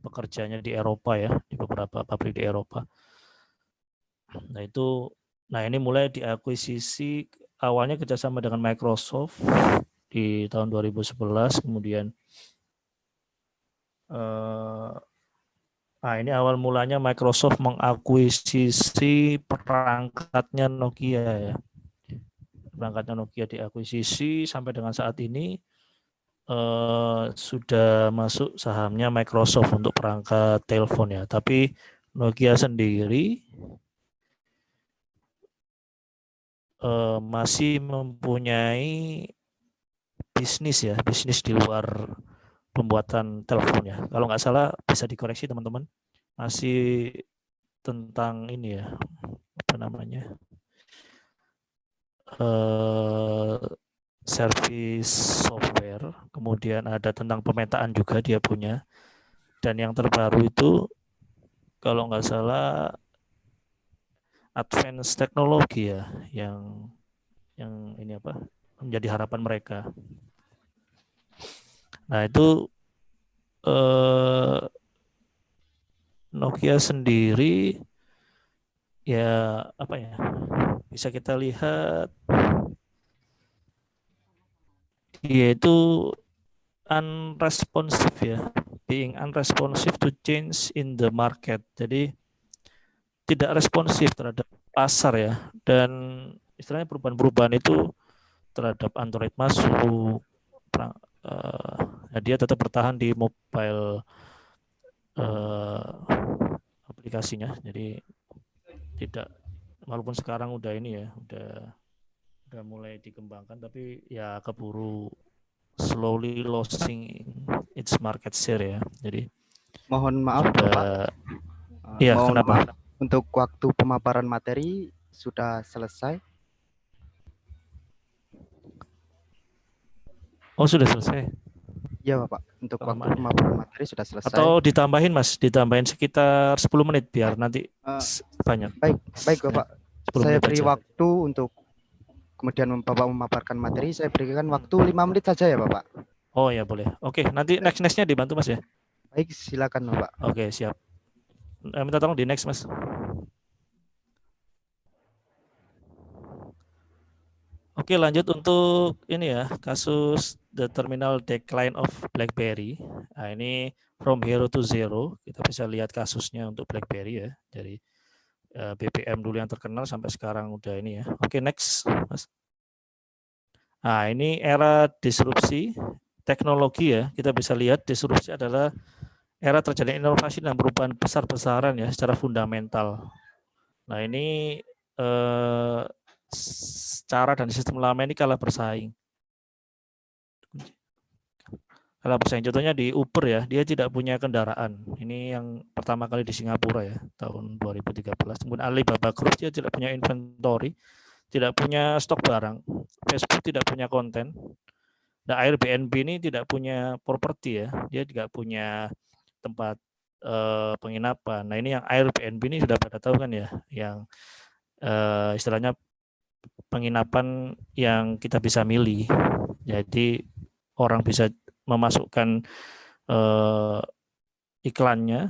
pekerjanya di Eropa ya, di beberapa pabrik di Eropa. Nah ini mulai diakuisisi, awalnya kerjasama dengan Microsoft di tahun 2011, kemudian ini awal mulanya Microsoft mengakuisisi perangkatnya Nokia ya. Perangkatnya Nokia diakuisisi sampai dengan saat ini sudah masuk sahamnya Microsoft untuk perangkat telepon ya. Tapi Nokia sendiri masih mempunyai bisnis di luar pembuatan telepon ya. Kalau nggak salah bisa dikoreksi teman-teman. Masih tentang ini ya, apa namanya? Service software, kemudian ada tentang pemetaan juga dia punya, dan yang terbaru itu kalau nggak salah advance teknologi ya, yang ini apa menjadi harapan mereka. Nah itu Nokia sendiri ya apa ya, bisa kita lihat yaitu unresponsive ya, being unresponsive to change in the market. Jadi tidak responsif terhadap pasar ya, dan istilahnya perubahan-perubahan itu terhadap Android masuk, dia tetap bertahan di mobile aplikasinya. Jadi tidak, walaupun sekarang udah ini ya, udah mulai dikembangkan, tapi ya keburu slowly losing its market share ya. Jadi mohon maaf sudah, Bapak. ya kenapa? Maaf, untuk waktu pemaparan materi sudah selesai. Oh sudah selesai. Ya Bapak, untuk waktu Kelamaan. pemaparan materi sudah selesai. Atau ditambahin Mas, ditambahin sekitar 10 menit biar nanti banyak. Baik Bapak, saya beri aja. waktu untuk kemudian Bapak memaparkan materi, saya berikan waktu 5 menit saja ya Bapak. Oh ya boleh. Oke, nanti next-nya dibantu Mas ya. Baik, silakan Bapak. Oke, siap. Minta tolong di next Mas. Oke, lanjut untuk ini ya, kasus the terminal decline of BlackBerry. Nah, ini from hero to zero. Kita bisa lihat kasusnya untuk BlackBerry ya, dari BBM dulu yang terkenal sampai sekarang udah ini ya. Oke, next Mas. Nah, ini era disrupsi teknologi ya. Kita bisa lihat disrupsi adalah era terjadi inovasi dan perubahan besar-besaran ya secara fundamental. Nah, ini cara dan sistem lama ini kalah bersaing. Contohnya di Uber ya, dia tidak punya kendaraan. Ini yang pertama kali di Singapura ya, tahun 2013. Kemudian Alibaba Group dia tidak punya inventory, tidak punya stok barang. Facebook tidak punya konten. Nah, Airbnb ini tidak punya properti ya, dia tidak punya tempat penginapan. Nah, ini yang Airbnb ini sudah pada tahu kan ya, yang istilahnya penginapan yang kita bisa milih. Jadi orang bisa memasukkan iklannya,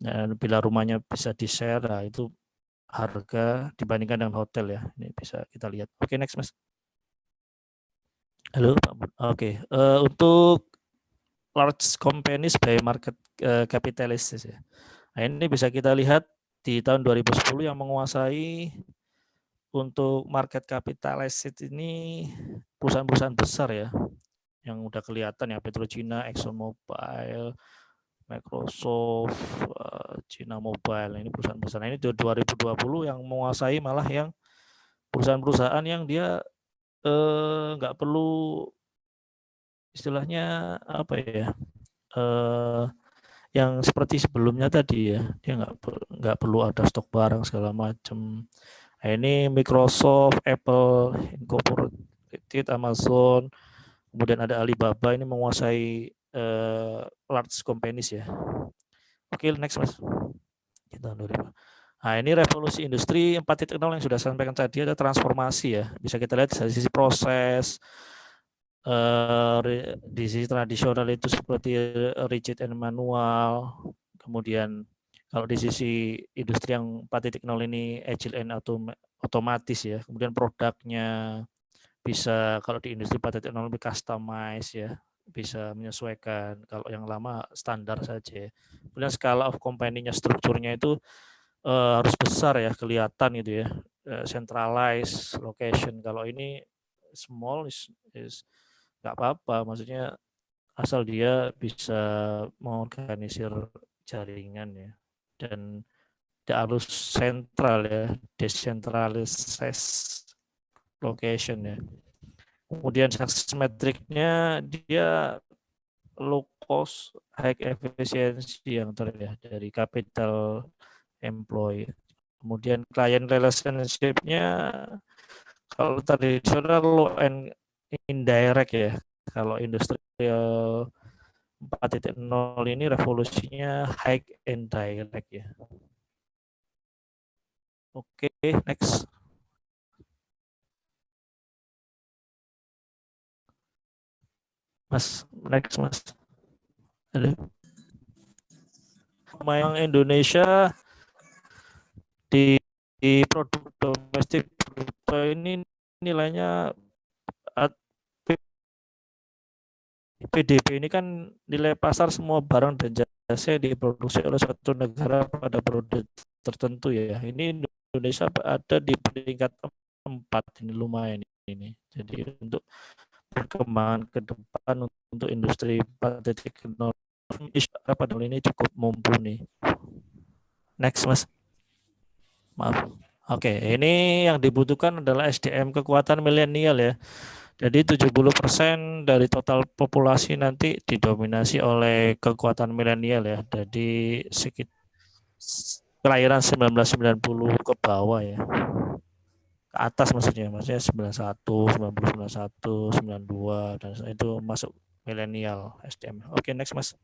dan bila rumahnya bisa di-share, nah itu harga dibandingkan dengan hotel ya. Ini bisa kita lihat. Oke, next Mas. Halo Pak Bud. Oke, untuk large companies by market capitalists ya. Nah, ini bisa kita lihat di tahun 2010 yang menguasai untuk market capitalized ini perusahaan-perusahaan besar ya, yang udah kelihatan ya, Petrocina, ExxonMobil, Microsoft, China Mobile, ini perusahaan besar. Ini 2020 yang menguasai malah yang perusahaan-perusahaan yang dia nggak perlu istilahnya apa ya, yang seperti sebelumnya tadi ya, dia nggak perlu ada stok barang segala macam. Nah, ini Microsoft, Apple, Incorporated, Amazon, kemudian ada Alibaba, ini menguasai large companies ya. Oke, next Mas. Kita dulu. Nah, ini revolusi industri 4.0 yang sudah saya sampaikan tadi, ada transformasi ya. Bisa kita lihat dari sisi proses, di sisi tradisional itu seperti rigid and manual, kemudian kalau di sisi industri yang 4.0 ini agile and otomatis ya, kemudian produknya bisa kalau di industri 4.0 lebih customize ya, bisa menyesuaikan, kalau yang lama standar saja. Kemudian skala of company-nya, strukturnya itu harus besar ya, kelihatan gitu ya, centralized location. Kalau ini small is nggak apa-apa, maksudnya asal dia bisa mengorganisir jaringan ya, dan tidak harus sentral ya, decentralized location ya. Kemudian success metricnya dia low cost, high efficiency yang terlihat dari capital employee. Kemudian client relationship-nya kalau tradisional low and indirect ya. Kalau industrial 4.0 ini revolusinya high and direct ya. Oke, next. Mas, next Mas. Halo. Yang Indonesia di produk domestik bruto ini nilainya PDB ini kan nilai pasar semua barang dan jasa yang diproduksi oleh suatu negara pada periode tertentu ya. Ini Indonesia ada di peringkat 4, ini lumayan ini. Jadi untuk perkembangan ke depan untuk industri 4.0 pada ini cukup mumpuni. Next Mas. Maaf. Oke, ini yang dibutuhkan adalah SDM kekuatan milenial ya. Jadi 70% dari total populasi nanti didominasi oleh kekuatan milenial ya. Jadi kelahiran 1990 ke bawah ya. Ke atas maksudnya 91, 90, 91, 92 dan itu masuk milenial SDM. Oke, next Mas.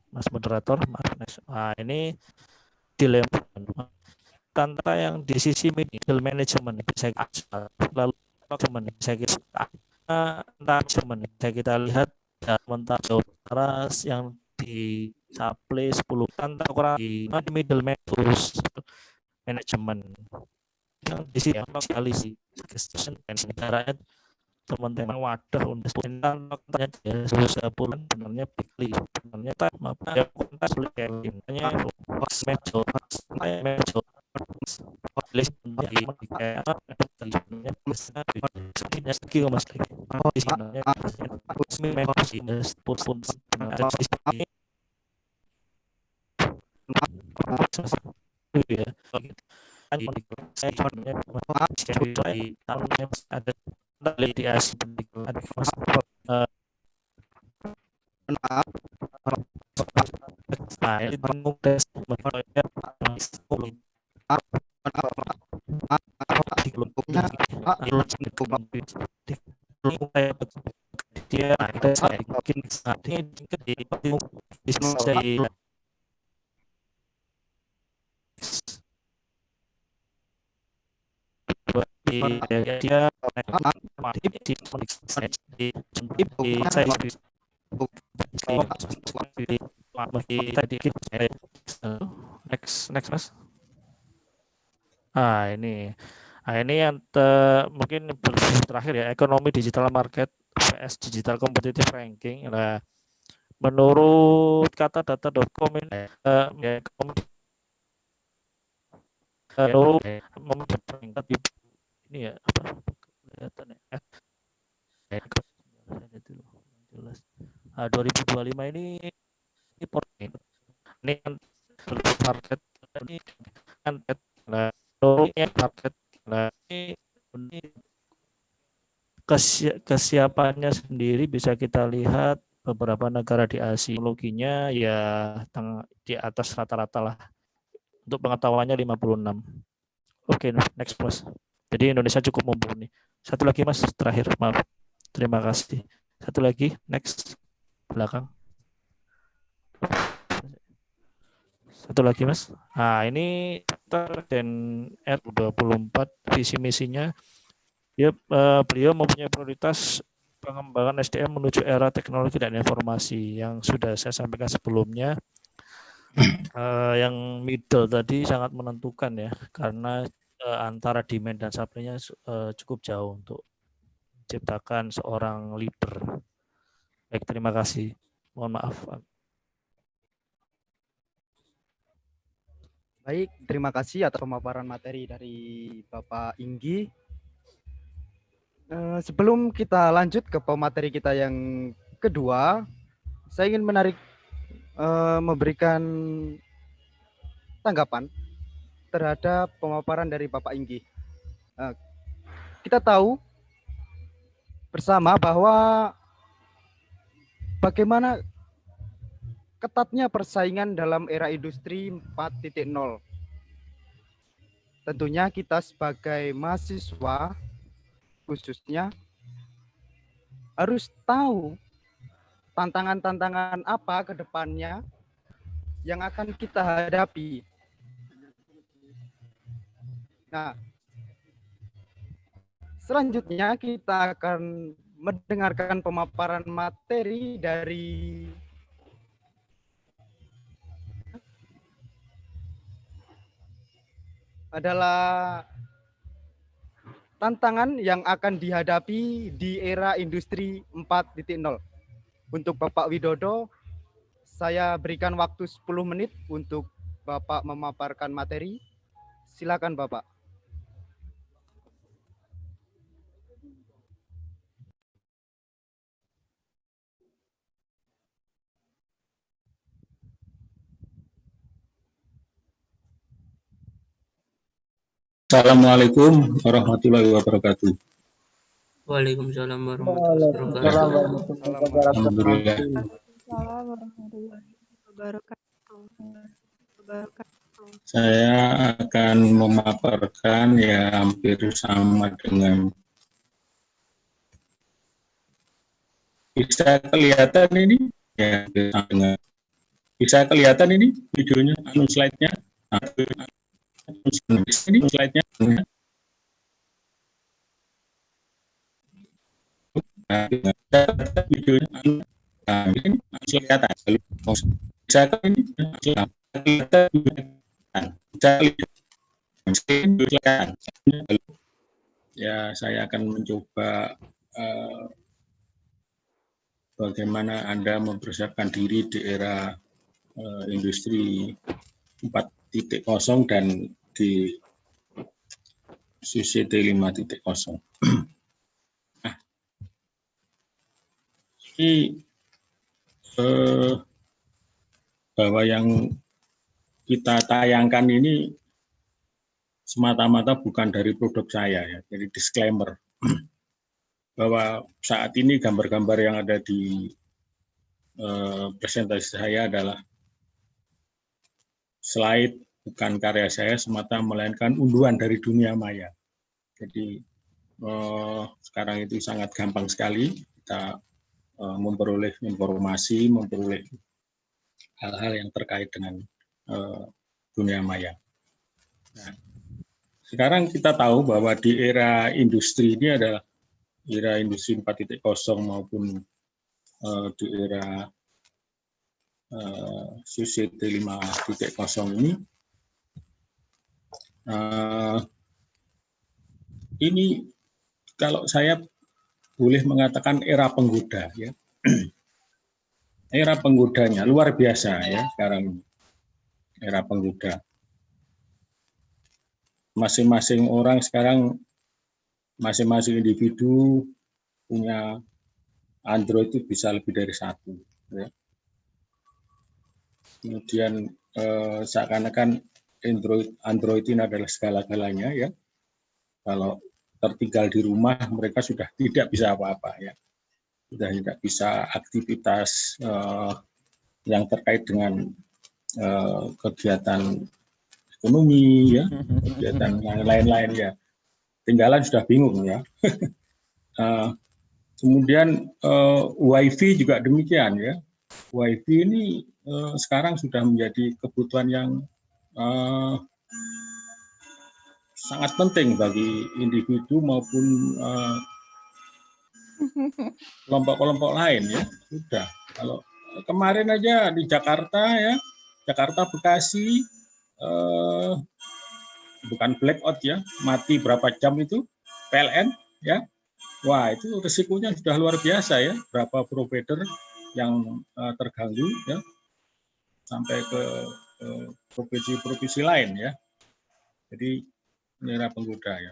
Mas moderator, next. Nah, ini dilema tantangan yang di sisi middle management bisa lalu manajemen bisa kita lihat sementara Jawa Barat yang di supply 10 tantangan kurang di middle management yang di sini sekali sih negaranya teman-teman wadah untuk tanya ya susah bulan sebenarnya pilih sebenarnya tak apa ya kontak sulit kayaknya pas mejo list di kayak sebenarnya skill mas di sebenarnya memang sih pun ada di ya saya sebenarnya ada di Asia ada mas dia saya mungkin saat ini bisa dia next mas. Ini yang mungkin terakhir ya, ekonomi digital market vs digital competitive ranking. Nah, menurut kata data.com ini ini ya apa kelihatannya 2025 ini kan market ini kan market ini kesiapannya sendiri bisa kita lihat beberapa negara di Asia teknologinya ya di atas rata-rata lah. Untuk pengetahuannya 56. Oke, next Mas. Jadi Indonesia cukup mumpuni. Satu lagi Mas, terakhir, maaf. Terima kasih. Satu lagi, next. Belakang. Satu lagi Mas. Nah, ini dan R24 visi misinya. Beliau mempunyai prioritas pengembangan SDM menuju era teknologi dan informasi yang sudah saya sampaikan sebelumnya. Yang middle tadi sangat menentukan ya, karena antara demand dan supply-nya cukup jauh untuk menciptakan seorang leader. Baik, terima kasih. Mohon maaf. Baik, terima kasih atas pemaparan materi dari Bapak Inggi. Sebelum kita lanjut ke pemateri kita yang kedua, saya ingin memberikan tanggapan terhadap pemaparan dari Bapak Inggi. Kita tahu bersama bahwa bagaimana ketatnya persaingan dalam era industri 4.0. Tentunya kita sebagai mahasiswa khususnya harus tahu tantangan-tantangan apa ke depannya yang akan kita hadapi. Nah, selanjutnya kita akan mendengarkan pemaparan materi dari adalah tantangan yang akan dihadapi di era industri 4.0. Untuk Bapak Widodo, saya berikan waktu 10 menit untuk Bapak memaparkan materi. Silakan Bapak. Assalamualaikum warahmatullahi wabarakatuh. Waalaikumsalam warahmatullahi wabarakatuh. Alhamdulillah. Saya akan memaparkan ya hampir sama dengan, bisa kelihatan ini ya, bisa kelihatan ini videonya, slide-nya, ini slide-nya. Videonya ini kelihatan, bisa ini kelihatan. Ya, saya akan mencoba bagaimana Anda mempersiapkan diri di era industri 4.0 dan di CCT 5.0. Nah, ini bahwa yang kita tayangkan ini semata-mata bukan dari produk saya ya, jadi disclaimer bahwa saat ini gambar-gambar yang ada di presentasi saya adalah slide bukan karya saya semata, melainkan unduhan dari dunia maya. Jadi sekarang itu sangat gampang sekali kita memperoleh informasi, memperoleh hal-hal yang terkait dengan dunia maya. Nah, sekarang kita tahu bahwa di era industri ini adalah era industri 4.0 maupun di era CCT 5.0 ini kalau saya boleh mengatakan era penggoda ya. Era penggodanya luar biasa ya sekarang ini. Era penggoda. Masing-masing orang sekarang, masing-masing individu punya Android itu bisa lebih dari satu. Ya. Kemudian seakan-akan Android ini adalah segala-galanya ya. Kalau tertinggal di rumah mereka sudah tidak bisa apa-apa ya. Sudah tidak bisa aktivitas yang terkait dengan kegiatan ekonomi ya, kegiatan yang lain-lain ya. Tinggalan sudah bingung ya. Kemudian WiFi juga demikian ya. WiFi ini sekarang sudah menjadi kebutuhan yang sangat penting bagi individu maupun kelompok-kelompok lain ya sudah. Kalau kemarin aja di Jakarta ya, Jakarta Bekasi bukan blackout ya, mati berapa jam itu PLN ya. Wah, itu risikonya sudah luar biasa ya, berapa provider yang terganggu ya, sampai ke provinsi-provinsi lain ya. Jadi ini era penggoda ya.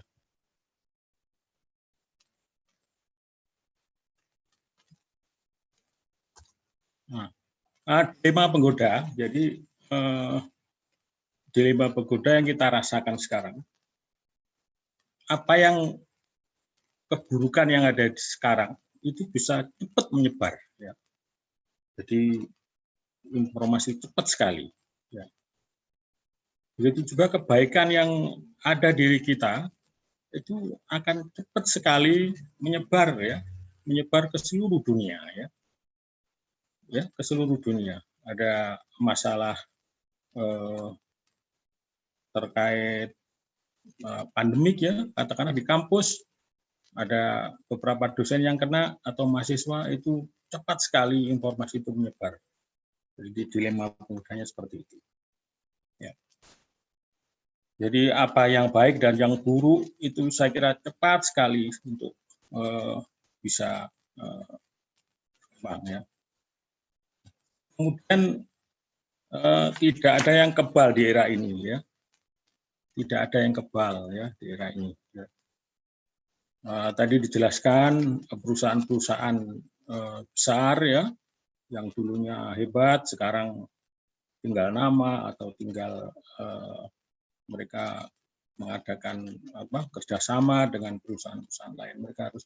Nah, dilema penggoda. Jadi dilema penggoda yang kita rasakan sekarang. Apa yang keburukan yang ada di sekarang itu bisa cepat menyebar ya. Jadi informasi cepat sekali ya. Begitu juga kebaikan yang ada diri kita itu akan cepat sekali menyebar ya, menyebar ke seluruh dunia ya. Ya, ke seluruh dunia. Ada masalah terkait pandemik ya, katakanlah di kampus ada beberapa dosen yang kena atau mahasiswa itu cepat sekali informasi itu menyebar. Jadi dilema penggunanya seperti itu. Ya. Jadi apa yang baik dan yang buruk itu saya kira cepat sekali untuk bisa berkembang ya. Kemudian tidak ada yang kebal di era ini ya. Tidak ada yang kebal ya di era ini. Ya. Tadi dijelaskan perusahaan-perusahaan besar ya, yang dulunya hebat, sekarang tinggal nama atau tinggal mereka mengadakan kerjasama dengan perusahaan-perusahaan lain. Mereka harus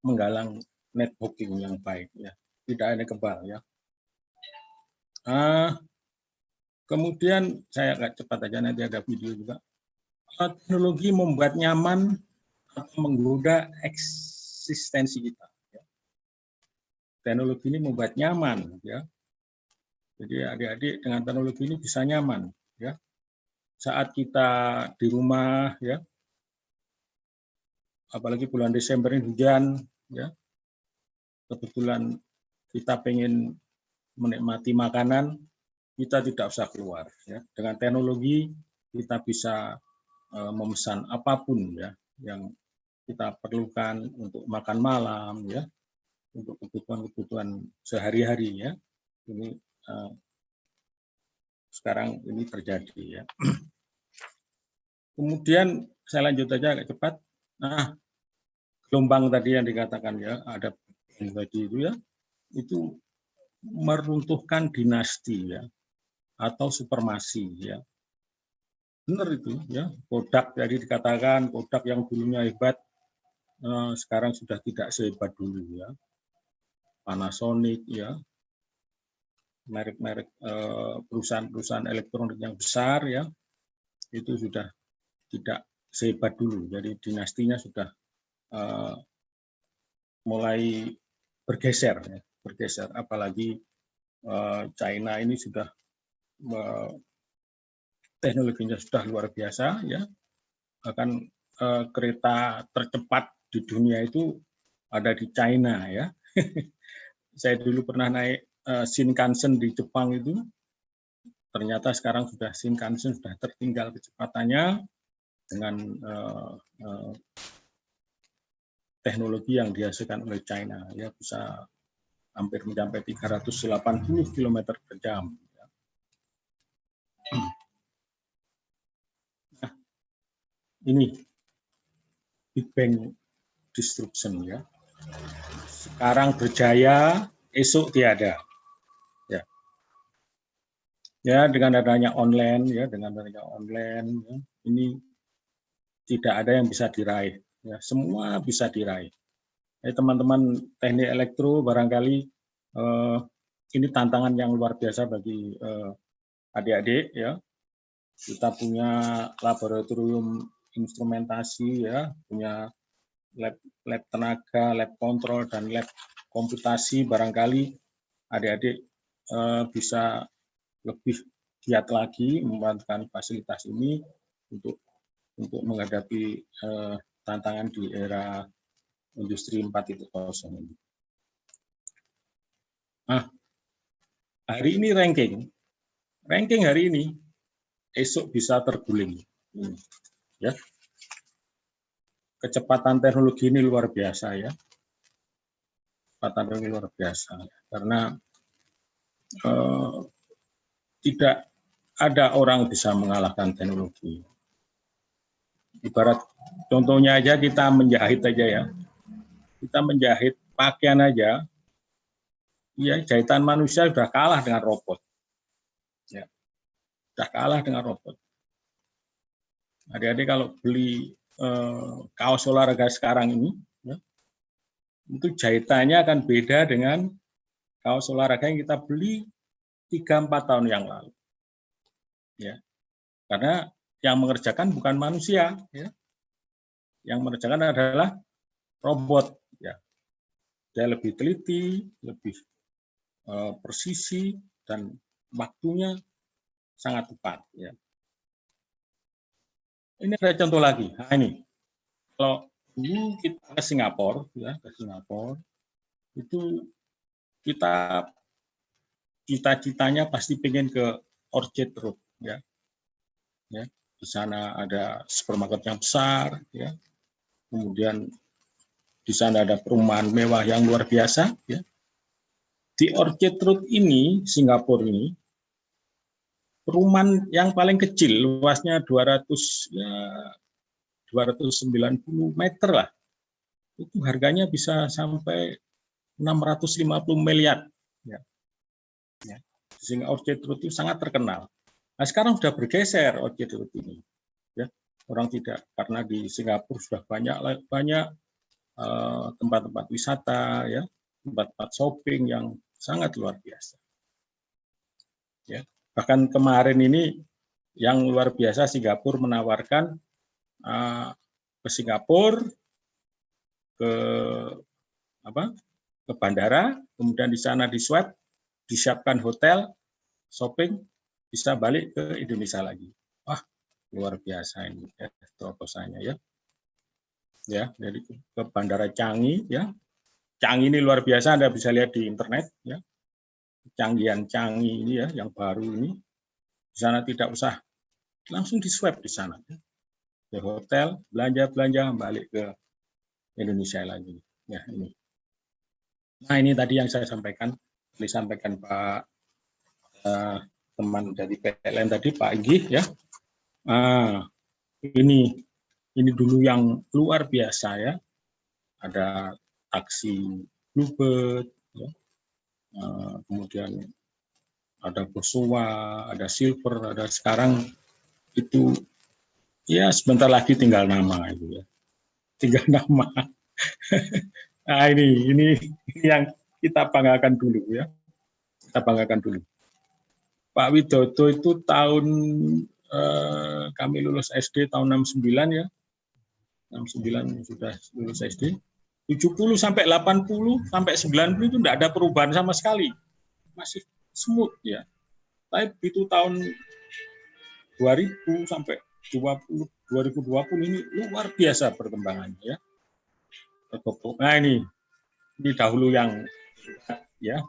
menggalang networking yang baik ya. Tidak ada kebal ya. Kemudian saya agak cepat aja, nanti ada video juga. Teknologi membuat nyaman atau menggoda eksistensi kita. Ya. Teknologi ini membuat nyaman, ya. Jadi adik-adik dengan teknologi ini bisa nyaman, ya. Saat kita di rumah, ya, apalagi bulan Desember ini hujan, ya. Kebetulan kita pengen menikmati makanan, kita tidak usah keluar, ya. Dengan teknologi kita bisa memesan apapun, ya, yang kita perlukan untuk makan malam, ya, untuk kebutuhan-kebutuhan sehari-hari, ya. Ini sekarang ini terjadi, ya. Kemudian saya lanjut aja agak cepat. Nah, gelombang tadi yang dikatakan ya, ada tadi itu ya, itu meruntuhkan dinasti ya, atau supremasi ya. Benar itu ya, Kodak tadi dikatakan Kodak yang dulunya hebat sekarang sudah tidak sehebat dulu ya. Panasonic ya, merek-merek perusahaan-perusahahan elektronik yang besar ya, itu sudah tidak sehebat dulu. Jadi dinastinya sudah mulai bergeser, ya, bergeser. Apalagi China ini sudah teknologinya sudah luar biasa ya. Bahkan kereta tercepat di dunia itu ada di China ya. Saya dulu pernah naik Shinkansen di Jepang itu, ternyata sekarang sudah Shinkansen sudah tertinggal kecepatannya dengan teknologi yang dihasilkan oleh China ya, bisa hampir mencapai 380 km per jam. Nah, ini Big Bang Disruption ya. Sekarang berjaya, esok tiada. Ya. Ya, dengan adanya online ya, ya, ini tidak ada yang bisa diraih. Ya, semua bisa diraih. Teman-teman teknik elektro barangkali ini tantangan yang luar biasa bagi adik-adik ya. Kita punya laboratorium instrumentasi ya, punya lab tenaga, lab kontrol dan lab komputasi, barangkali adik-adik bisa lebih giat lagi memanfaatkan fasilitas ini untuk menghadapi tantangan di era industri 4.0 ini. Nah, hari ini ranking hari ini, esok bisa terguling. Ya. Kecepatan teknologi ini luar biasa ya. Kecepatan teknologi luar biasa. Karena tidak ada orang bisa mengalahkan teknologi. Ibarat contohnya aja kita menjahit aja ya. Kita menjahit pakaian aja, ya jahitan manusia sudah kalah dengan robot. Ya, sudah kalah dengan robot. Adik-adik kalau beli kaos olahraga sekarang ini, ya, itu jahitannya akan beda dengan kaos olahraga yang kita beli 3-4 tahun yang lalu. Ya, karena yang mengerjakan bukan manusia, ya. Yang mengerjakan adalah robot. Ya. Dia lebih teliti, lebih presisi, dan waktunya sangat tepat. Ya. Ini ada contoh lagi. Nah, ini kalau dulu kita ke Singapura, ya, itu kita cita-citanya pasti pengen ke Orchard Road, ya. Ya. Di sana ada supermarket yang besar, ya. Kemudian di sana ada perumahan mewah yang luar biasa, ya. Di Orchard Road ini, Singapura ini, perumahan yang paling kecil, luasnya 290 meter lah. Itu harganya bisa sampai 650 miliar. Ya. Ya. Sehingga Orchard Road itu sangat terkenal. Nah, sekarang sudah bergeser Orchard Road ini. Ya. Orang tidak, karena di Singapura sudah banyak tempat-tempat wisata, ya, tempat-tempat shopping yang sangat luar biasa. Ya. Bahkan kemarin ini yang luar biasa, Singapura menawarkan ke Singapura, ke bandara, kemudian di sana di-swab, disiapkan hotel, shopping, bisa balik ke Indonesia lagi. Wah, luar biasa ini ya, terobosannya ya. Ya, dari ke Bandara Changi, ya. Changi ini luar biasa, Anda bisa lihat di internet, ya. Canggihan Changi ini ya, yang baru ini. Di sana tidak usah, langsung di-swab di sana. Ya. Ke hotel, belanja, balik ke Indonesia lagi. Ya, ini. Nah, ini tadi yang saya sampaikan, disampaikan Pak teman dari PLN tadi, Pak Igih, ya. Ini dulu yang luar biasa ya. Ada taksi Bluebird, ya. Kemudian ada Bosua, ada Silver, ada sekarang itu ya sebentar lagi tinggal nama itu ya. Tinggal nama. Nah, ini yang kita banggakan dulu ya. Kita banggakan dulu. Pak Widodo itu tahun kami lulus SD tahun 69 ya. 69 sudah lulus SD. 70 sampai 80 sampai 90 itu tidak ada perubahan sama sekali. Masih smooth ya. Tapi itu tahun 2000 sampai 2020 ini luar biasa perkembangannya ya. Nah, ini dahulu yang ya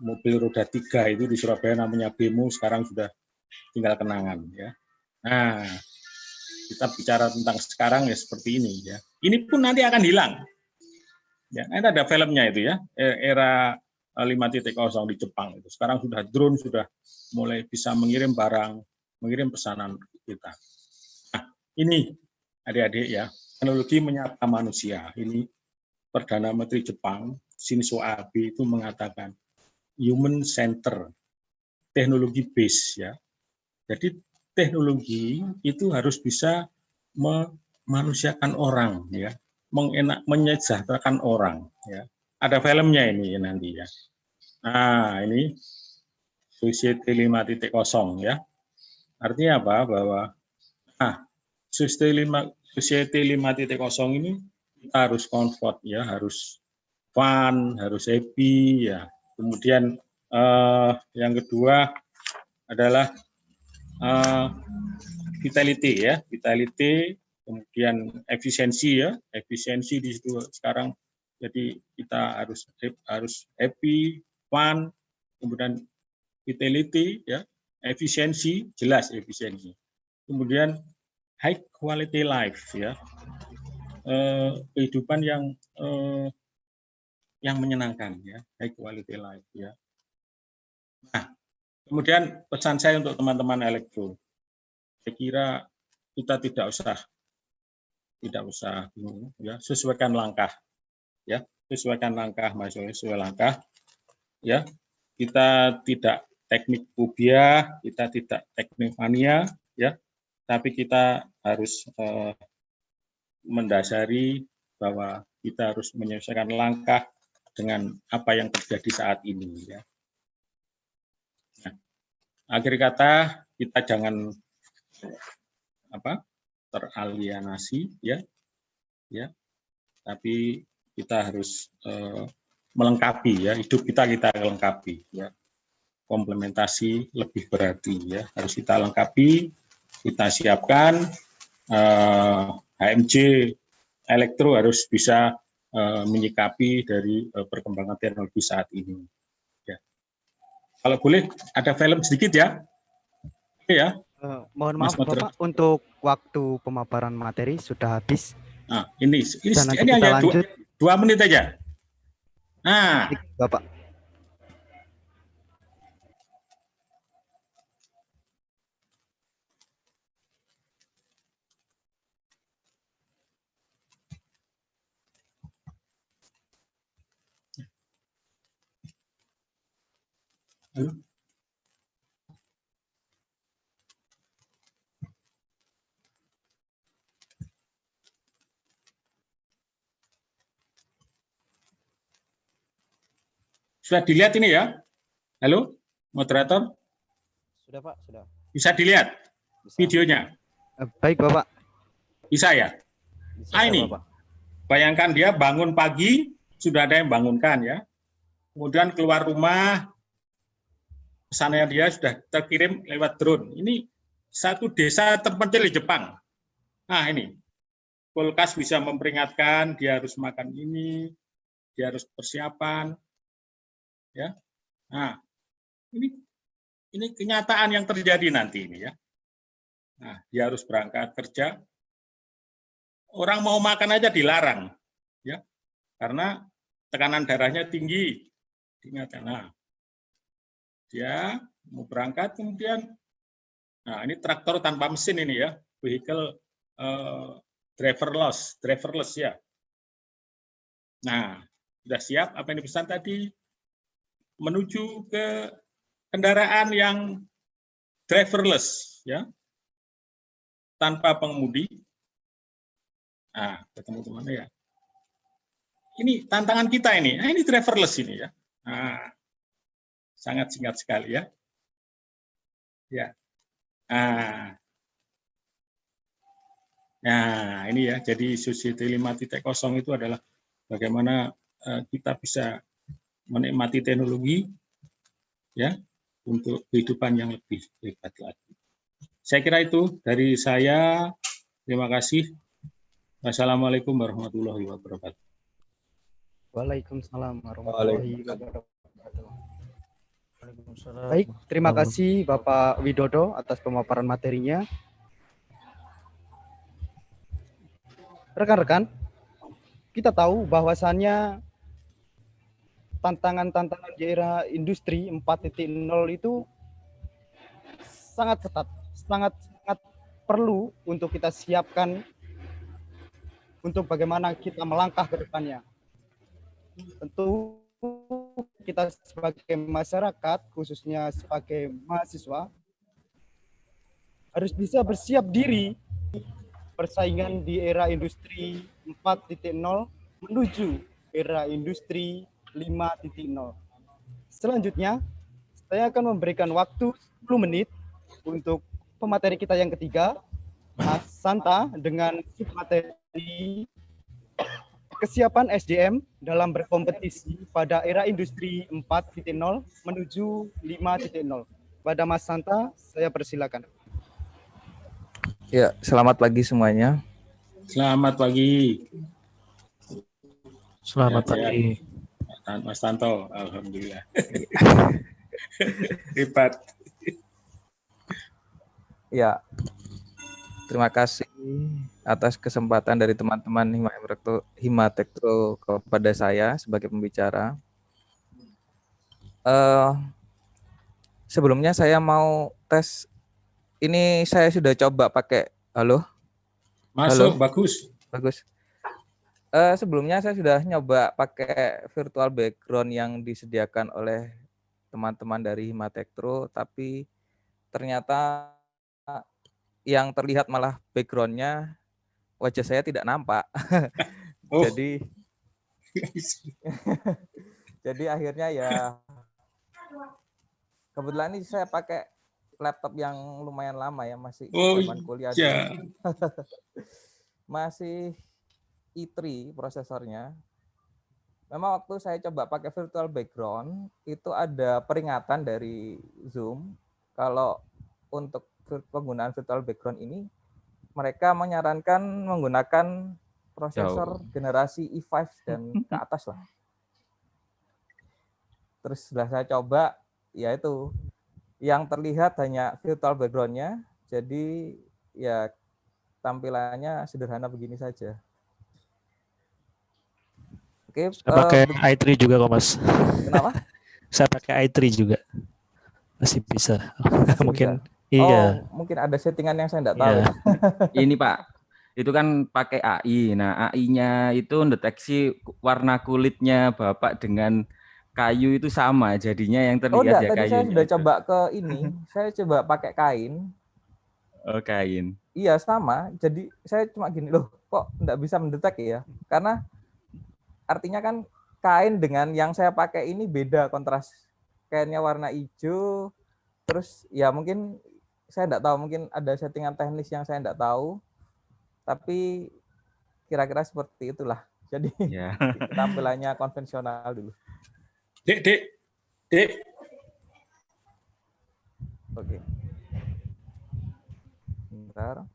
mobil roda 3 itu di Surabaya namanya Bemo, sekarang sudah tinggal kenangan ya. Nah, kita bicara tentang sekarang ya seperti ini ya. Ini pun nanti akan hilang. Ya, ini ada filmnya itu ya, era 5.0 di Jepang itu. Sekarang sudah drone sudah mulai bisa mengirim barang, mengirim pesanan kita. Nah, ini adik-adik ya, teknologi menyapa manusia. Ini Perdana Menteri Jepang Shinzo Abe itu mengatakan human center, teknologi base ya. Jadi teknologi itu harus bisa memanusiakan orang ya, menyejahterakan orang ya. Ada filmnya ini nanti ya. Nah, ini Society 5.0 ya. Artinya apa? Bahwa Society 5.0 ini kita harus comfort ya, harus fun, harus happy ya. Kemudian yang kedua adalah vitality ya, vitality kemudian efisiensi ya, efisiensi di situ sekarang. Jadi kita harus happy, fun, kemudian utility ya, efisiensi, jelas efisiensi. Kemudian high quality life ya, kehidupan yang menyenangkan ya, high quality life ya. Nah, kemudian pesan saya untuk teman-teman elektro, saya kira kita tidak usah bingung ya, sesuaikan langkah ya, sesuaikan langkah, sesuai langkah ya. Kita tidak teknik fobia, kita tidak teknik mania ya, tapi kita harus mendasari bahwa kita harus menyelesaikan langkah dengan apa yang terjadi saat ini ya. Nah, akhir kata kita jangan teralienasi ya, tapi kita harus melengkapi ya, hidup kita lengkapi ya, komplementasi lebih berarti ya, harus kita lengkapi, kita siapkan. HMJ Elektro harus bisa menyikapi dari perkembangan teknologi saat ini ya. Kalau boleh ada film sedikit ya. Oke ya. Mohon maaf Bapak, untuk waktu pemaparan materi sudah habis. Nah, ini hanya 2 menit aja. Nah, Bapak. halo. Sudah dilihat ini ya? Halo, moderator? Sudah Pak, sudah. Bisa dilihat videonya? Baik Bapak. Bisa ya? Bisa, ini, Bapak. Bayangkan dia bangun pagi, sudah ada yang bangunkan ya. Kemudian keluar rumah, pesannya dia sudah terkirim lewat drone. Ini satu desa terpencil di Jepang. Nah ini, kulkas bisa memperingatkan, dia harus makan ini, dia harus persiapan. Ya, nah ini kenyataan yang terjadi nanti ini ya. Nah, dia harus berangkat kerja. Orang mau makan aja dilarang, ya, karena tekanan darahnya tinggi. Nah, dia mau berangkat kemudian, nah ini traktor tanpa mesin ini ya, vehicle driverless ya. Nah, sudah siap apa yang dipesan tadi? Menuju ke kendaraan yang driverless ya, tanpa pengemudi. Nah, ketemu teman ya. Ini tantangan kita ini. Nah, ini driverless ini ya. Nah, sangat singkat sekali ya. Ya. Nah, ini ya. Jadi Society 5.0 itu adalah bagaimana kita bisa menikmati teknologi ya untuk kehidupan yang lebih hebat lagi. Saya kira itu dari saya. Terima kasih. Wassalamualaikum warahmatullahi wabarakatuh. Waalaikumsalam warahmatullahi wabarakatuh. Baik, terima kasih Bapak Widodo atas pemaparan materinya. Rekan-rekan, kita tahu bahwasannya tantangan-tantangan di era industri 4.0 itu sangat ketat, sangat perlu untuk kita siapkan untuk bagaimana kita melangkah ke depannya. Tentu kita sebagai masyarakat, khususnya sebagai mahasiswa, harus bisa bersiap diri persaingan di era industri 4.0 menuju era industri 5.0. Selanjutnya, saya akan memberikan waktu 10 menit untuk pemateri kita yang ketiga, Mas Santa, dengan submateri kesiapan SDM dalam berkompetisi pada era industri 4.0 menuju 5.0. Pada Mas Santa, saya persilakan. Ya, selamat pagi semuanya. Selamat pagi. Selamat Sehat-sehat. pagi. Mas Tanto, alhamdulillah. Hebat. Ya, terima kasih atas kesempatan dari teman-teman Himatektro kepada saya sebagai pembicara. Sebelumnya saya mau tes. Ini saya sudah coba pakai. Halo? Masuk, Halo? bagus. Bagus. Sebelumnya saya sudah nyoba pakai virtual background yang disediakan oleh teman-teman dari Himatektro, tapi ternyata yang terlihat malah backgroundnya wajah saya tidak nampak. Oh. Jadi akhirnya ya kebetulan ini saya pakai laptop yang lumayan lama ya, masih zaman kuliah dulu. Masih i3 prosesornya. Memang waktu saya coba pakai virtual background itu ada peringatan dari Zoom kalau untuk penggunaan virtual background ini mereka menyarankan menggunakan prosesor generasi i5 dan ke atas lah. Terus setelah saya coba, ya itu yang terlihat hanya virtual background-nya, jadi ya tampilannya sederhana begini saja. Oke, saya pakai i3 juga kok Mas. Kenapa? Saya pakai i3 juga, masih bisa. Masih mungkin bisa? iya. Mungkin ada settingan yang saya tidak tahu. Iya. Ini Pak, itu kan pakai AI. Nah, AI-nya itu deteksi warna kulitnya Bapak dengan kayu itu sama, jadinya yang terlihat ya tadi kayunya. saya sudah itu. coba ke ini, saya coba pakai kain. Oh, kain. Iya, sama. Jadi saya cuma gini, loh kok enggak bisa mendetek ya? Karena artinya kan kain dengan yang saya pakai ini beda kontras. Kainnya warna hijau, terus ya mungkin saya enggak tahu, mungkin ada settingan teknis yang saya enggak tahu. Tapi kira-kira seperti itulah. Jadi ya. tampilannya konvensional dulu. Dek. Oke. Bentar.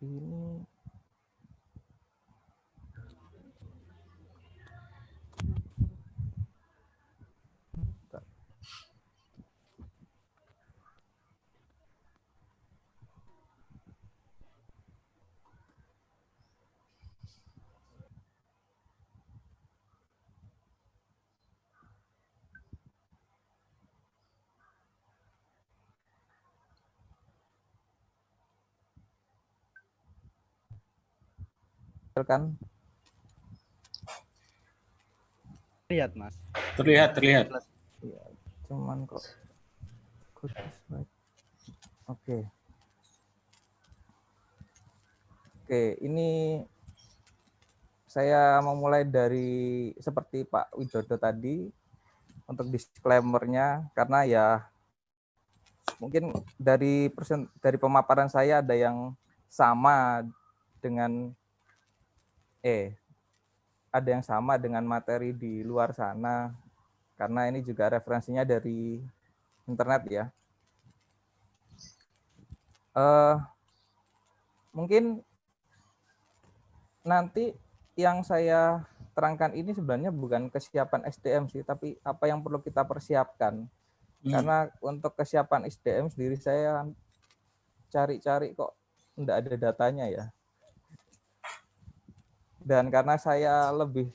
Ini kan Lihat, Mas. Terlihat. ya, cuman kok Oke, ini saya memulai dari seperti Pak Widodo tadi untuk disclaimer-nya, karena ya mungkin dari pemaparan saya ada yang sama dengan materi di luar sana, karena ini juga referensinya dari internet ya. Mungkin nanti yang saya terangkan ini sebenarnya bukan kesiapan SDM sih, tapi apa yang perlu kita persiapkan. Karena untuk kesiapan SDM sendiri saya cari-cari kok enggak ada datanya ya. Dan karena saya lebih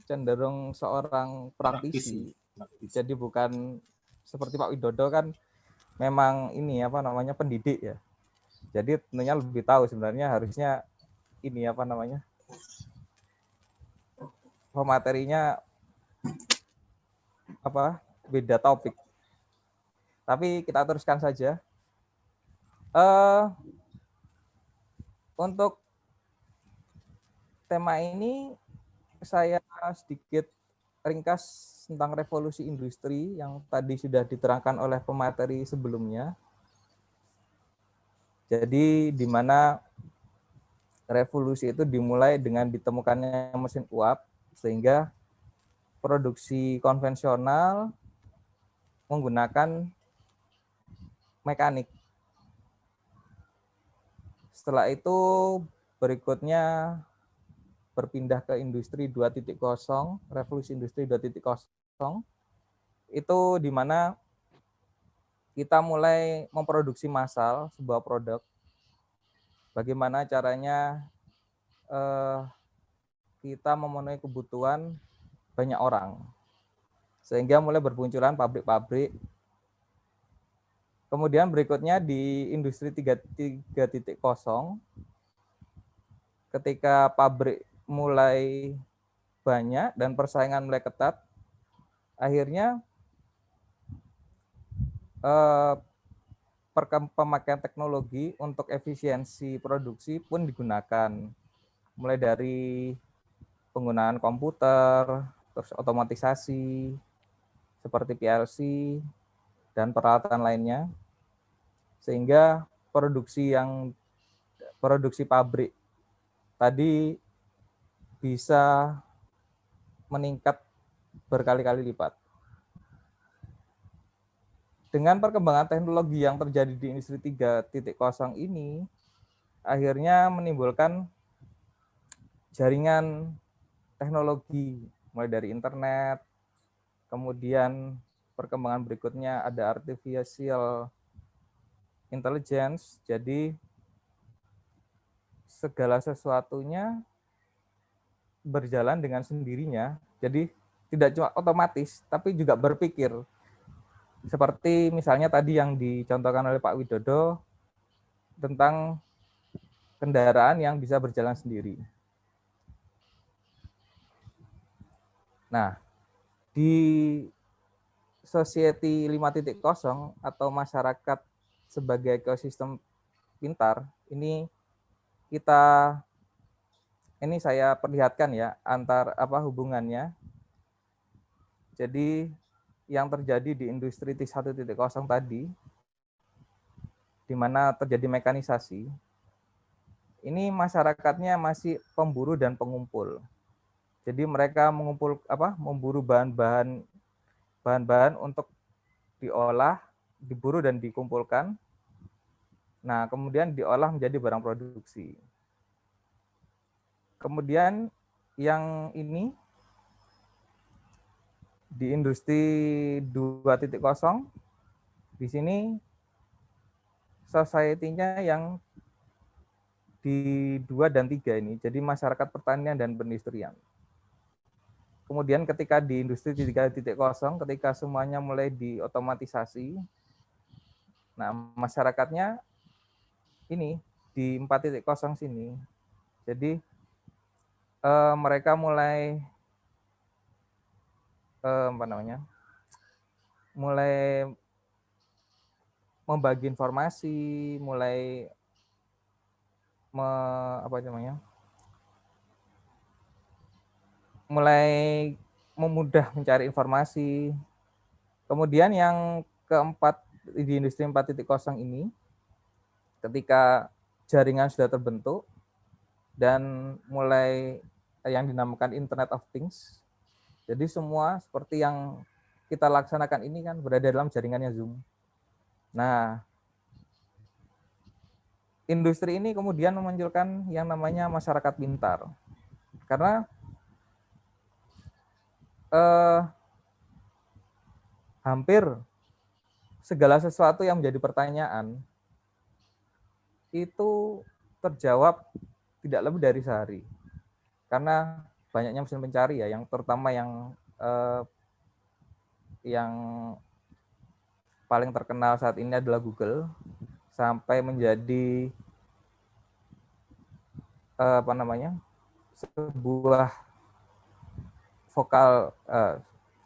cenderung seorang praktisi. Jadi bukan seperti Pak Widodo kan memang ini pendidik ya. Jadi tentunya lebih tahu sebenarnya harusnya ini materinya beda topik. Tapi kita teruskan saja. Untuk tema ini saya sedikit ringkas tentang revolusi industri yang tadi sudah diterangkan oleh pemateri sebelumnya. Jadi di mana revolusi itu dimulai dengan ditemukannya mesin uap, sehingga produksi konvensional menggunakan mekanik. Setelah itu berikutnya berpindah ke industri 2.0, revolusi industri 2.0, itu di mana kita mulai memproduksi massal sebuah produk. Bagaimana caranya kita memenuhi kebutuhan banyak orang. Sehingga mulai bermunculan pabrik-pabrik. Kemudian berikutnya di industri 3.0, ketika pabrik mulai banyak dan persaingan mulai ketat, akhirnya pemakaian teknologi untuk efisiensi produksi pun digunakan. Mulai dari penggunaan komputer, terus otomatisasi, seperti PLC, dan peralatan lainnya. Sehingga produksi pabrik tadi bisa meningkat berkali-kali lipat. Dengan perkembangan teknologi yang terjadi di industri 3.0 ini, akhirnya menimbulkan jaringan teknologi, mulai dari internet, kemudian perkembangan berikutnya ada artificial intelligence, jadi segala sesuatunya berjalan dengan sendirinya, jadi tidak cuma otomatis, tapi juga berpikir. Seperti misalnya tadi yang dicontohkan oleh Pak Widodo tentang kendaraan yang bisa berjalan sendiri. Nah, di Society 5.0 atau masyarakat sebagai ekosistem pintar, ini saya perlihatkan ya hubungannya. Jadi yang terjadi di industri 1.0 tadi, di mana terjadi mekanisasi, ini masyarakatnya masih pemburu dan pengumpul. Jadi mereka memburu bahan-bahan untuk diolah, diburu dan dikumpulkan. Nah, kemudian diolah menjadi barang produksi. Kemudian yang ini di industri 2.0, di sini society-nya yang di 2 dan 3 ini, jadi masyarakat pertanian dan perindustrian. Kemudian ketika di industri 3.0, ketika semuanya mulai diotomatisasi, nah masyarakatnya ini di 4.0 sini, jadi mereka mulai mulai membagi informasi, mulai mulai memudah mencari informasi. Kemudian yang keempat di industri 4.0 ini, ketika jaringan sudah terbentuk dan mulai yang dinamakan Internet of Things. Jadi semua seperti yang kita laksanakan ini kan berada dalam jaringannya Zoom. Nah, industri ini kemudian memunculkan yang namanya masyarakat pintar. Karena hampir segala sesuatu yang menjadi pertanyaan itu terjawab tidak lebih dari sehari. Karena banyaknya mesin pencari ya, yang terutama yang paling terkenal saat ini adalah Google, sampai menjadi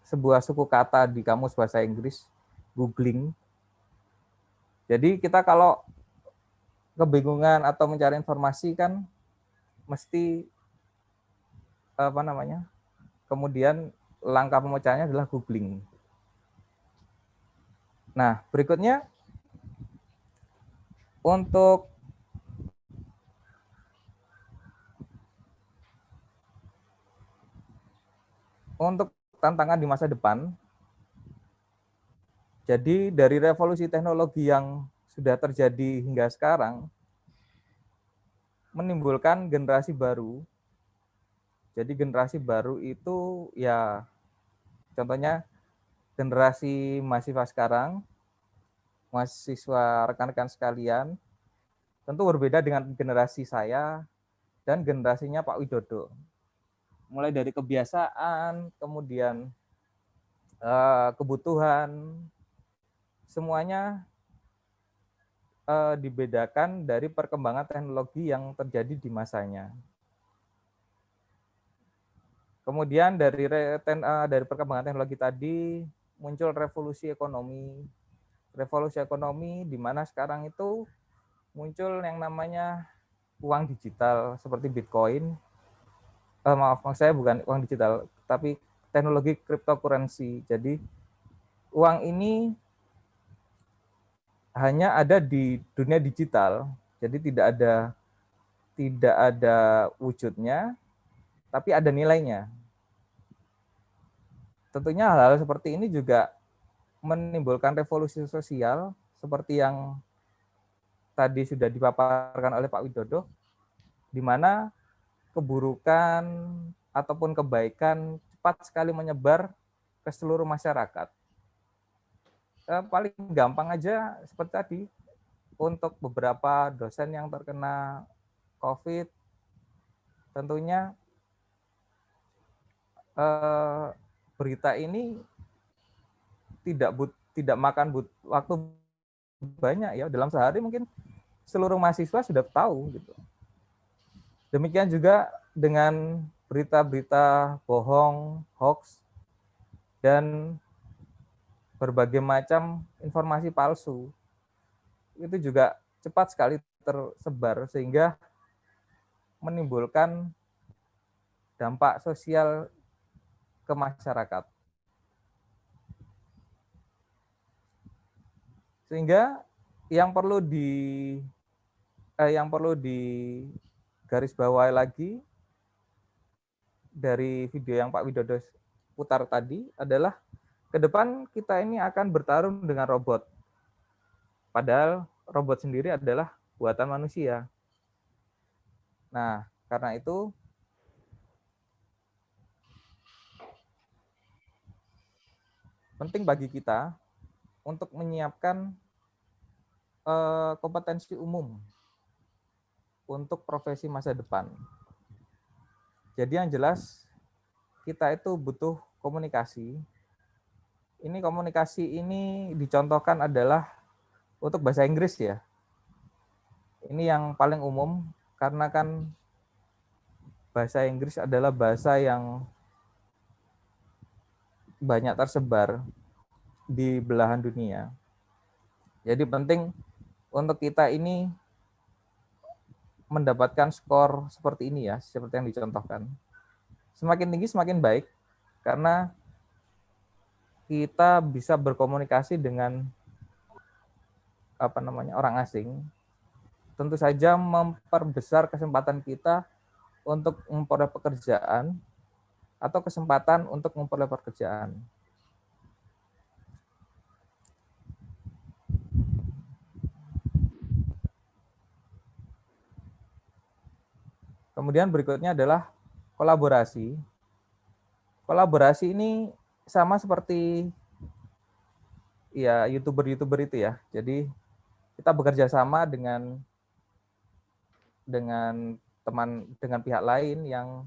sebuah suku kata di kamus bahasa Inggris, googling. Jadi kita kalau kebingungan atau mencari informasi kan mesti kemudian langkah pemecahannya adalah googling. Nah, berikutnya untuk tantangan di masa depan, jadi dari revolusi teknologi yang sudah terjadi hingga sekarang, menimbulkan generasi baru. Jadi generasi baru itu ya contohnya generasi mahasiswa sekarang, mahasiswa rekan-rekan sekalian, tentu berbeda dengan generasi saya dan generasinya Pak Widodo. Mulai dari kebiasaan, kemudian kebutuhan, semuanya dibedakan dari perkembangan teknologi yang terjadi di masanya. Kemudian dari perkembangan teknologi tadi muncul revolusi ekonomi. Revolusi ekonomi di mana sekarang itu muncul yang namanya uang digital seperti Bitcoin. Maaf saya bukan uang digital, tapi teknologi cryptocurrency. Jadi uang ini hanya ada di dunia digital, jadi tidak ada wujudnya, tapi ada nilainya. Tentunya hal-hal seperti ini juga menimbulkan revolusi sosial seperti yang tadi sudah dipaparkan oleh Pak Widodo, di mana keburukan ataupun kebaikan cepat sekali menyebar ke seluruh masyarakat. Paling gampang aja seperti tadi, untuk beberapa dosen yang terkena COVID, tentunya berita ini tidak makan waktu banyak ya, dalam sehari mungkin seluruh mahasiswa sudah tahu gitu. Demikian juga dengan berita-berita bohong, hoax, dan berbagai macam informasi palsu. Itu juga cepat sekali tersebar sehingga menimbulkan dampak sosial ke masyarakat. Sehingga yang perlu digarisbawahi lagi dari video yang Pak Widodo putar tadi adalah ke depan kita ini akan bertarung dengan robot. Padahal robot sendiri adalah buatan manusia. Nah, karena itu penting bagi kita untuk menyiapkan kompetensi umum untuk profesi masa depan. Jadi yang jelas kita itu butuh komunikasi. Komunikasi ini dicontohkan adalah untuk bahasa Inggris ya. Ini yang paling umum karena kan bahasa Inggris adalah bahasa yang banyak tersebar di belahan dunia. Jadi penting untuk kita ini mendapatkan skor seperti ini ya, seperti yang dicontohkan. Semakin tinggi semakin baik karena kita bisa berkomunikasi dengan orang asing. Tentu saja memperbesar kesempatan kita untuk memperoleh pekerjaan atau kesempatan untuk memperoleh pekerjaan. Kemudian berikutnya adalah kolaborasi. Kolaborasi ini sama seperti ya YouTuber itu ya. Jadi kita bekerja sama dengan pihak lain yang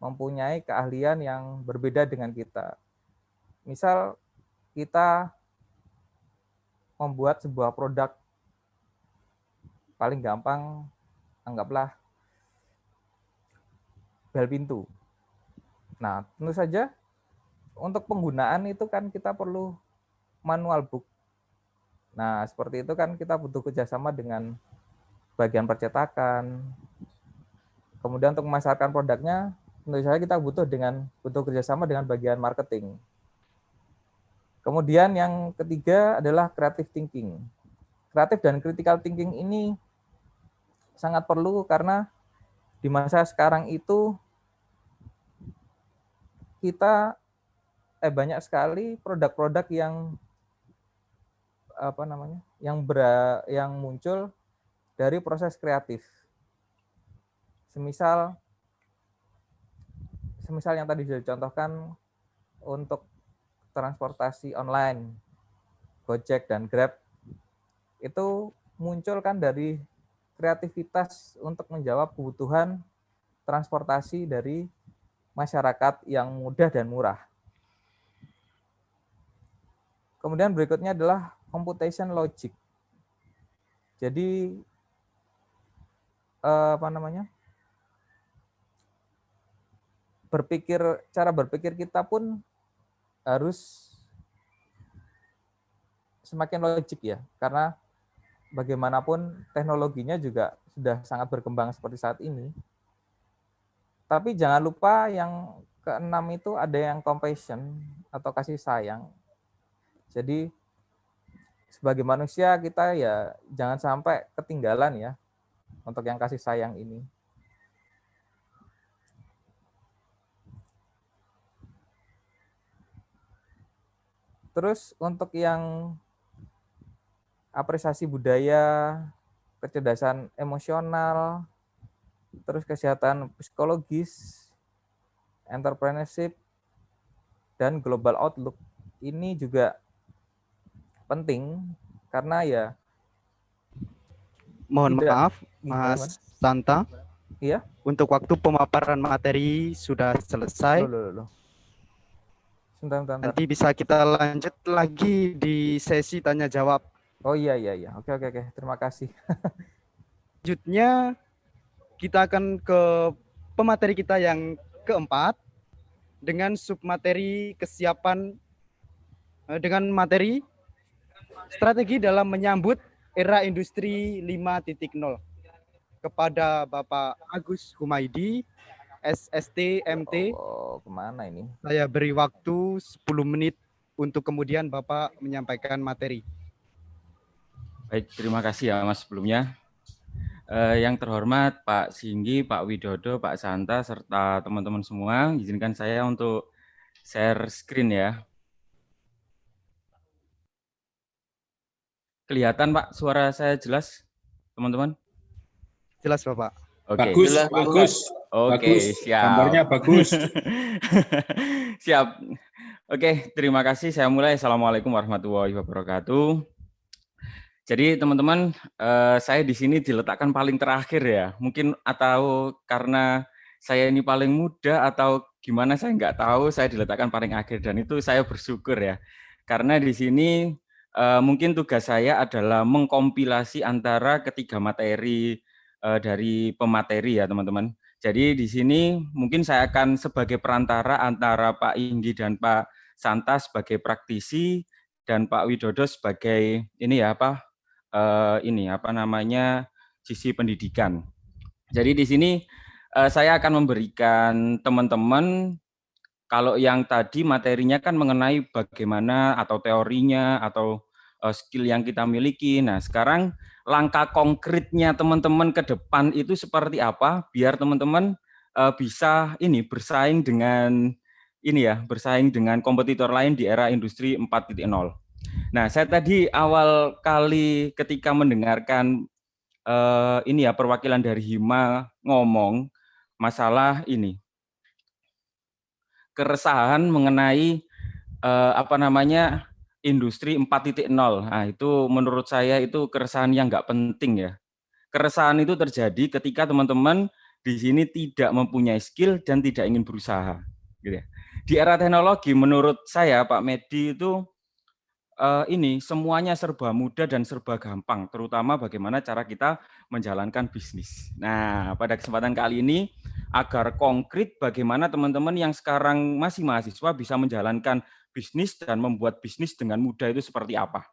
mempunyai keahlian yang berbeda dengan kita. Misal kita membuat sebuah produk, paling gampang anggaplah bel pintu. Nah, tentu saja untuk penggunaan itu kan kita perlu manual book. Nah, seperti itu kan kita butuh kerjasama dengan bagian percetakan. Kemudian untuk memasarkan produknya, tentu saja kita butuh kerjasama dengan bagian marketing. Kemudian yang ketiga adalah creative thinking. Kreatif dan critical thinking ini sangat perlu karena di masa sekarang itu kita banyak sekali produk-produk yang yang muncul dari proses kreatif. Semisal yang tadi sudah dicontohkan untuk transportasi online, Gojek dan Grab, itu muncul kan dari kreativitas untuk menjawab kebutuhan transportasi dari masyarakat yang mudah dan murah. Kemudian berikutnya adalah computation logic. Jadi cara berpikir kita pun harus semakin logik ya, karena bagaimanapun teknologinya juga sudah sangat berkembang seperti saat ini. Tapi jangan lupa yang keenam itu ada yang compassion atau kasih sayang. Jadi sebagai manusia kita ya jangan sampai ketinggalan ya untuk yang kasih sayang ini. Terus untuk yang apresiasi budaya, kecerdasan emosional, terus kesehatan psikologis, entrepreneurship, dan global outlook ini juga penting karena ya mohon maaf gimana? Mas Santa. Iya. Untuk waktu pemaparan materi sudah selesai. Loh. Sebentar. Nanti bisa kita lanjut lagi di sesi tanya jawab. Oh iya. Oke. Terima kasih. Selanjutnya kita akan ke pemateri kita yang keempat dengan submateri kesiapan dengan materi strategi dalam menyambut era industri 5.0 kepada Bapak Agus Humaydi, SST MT. Kemana ini? Saya beri waktu 10 menit untuk kemudian Bapak menyampaikan materi. Baik, terima kasih ya Mas sebelumnya. Yang terhormat Pak Singgi, Pak Widodo, Pak Santa, serta teman-teman semua, izinkan saya untuk share screen ya. Kelihatan Pak, suara saya jelas, teman-teman? Jelas Bapak. Oke. Bagus. Oke, siap. Gambarnya bagus. Siap. Oke, terima kasih. Saya mulai. Assalamualaikum warahmatullahi wabarakatuh. Jadi teman-teman, saya di sini diletakkan paling terakhir ya. Mungkin atau karena saya ini paling muda atau gimana saya nggak tahu, saya diletakkan paling akhir dan itu saya bersyukur ya. Karena di sini mungkin tugas saya adalah mengkompilasi antara ketiga materi dari pemateri ya teman-teman. Jadi di sini mungkin saya akan sebagai perantara antara Pak Inggi dan Pak Santa sebagai praktisi dan Pak Widodo sebagai sisi pendidikan. Jadi di sini saya akan memberikan teman-teman, kalau yang tadi materinya kan mengenai bagaimana atau teorinya atau skill yang kita miliki. Nah, sekarang langkah konkretnya teman-teman ke depan itu seperti apa biar teman-teman bisa bersaing dengan kompetitor lain di era industri 4.0. Nah, saya tadi awal kali ketika mendengarkan perwakilan dari Hima ngomong masalah keresahan mengenai industri 4.0. Nah, itu menurut saya itu keresahan yang nggak penting ya. Keresahan itu terjadi ketika teman-teman di sini tidak mempunyai skill dan tidak ingin berusaha. Gitu ya. Di era teknologi menurut saya Pak Medi itu semuanya serba mudah dan serba gampang, terutama bagaimana cara kita menjalankan bisnis. Nah, pada kesempatan kali ini, agar konkret bagaimana teman-teman yang sekarang masih mahasiswa bisa menjalankan bisnis dan membuat bisnis dengan mudah itu seperti apa.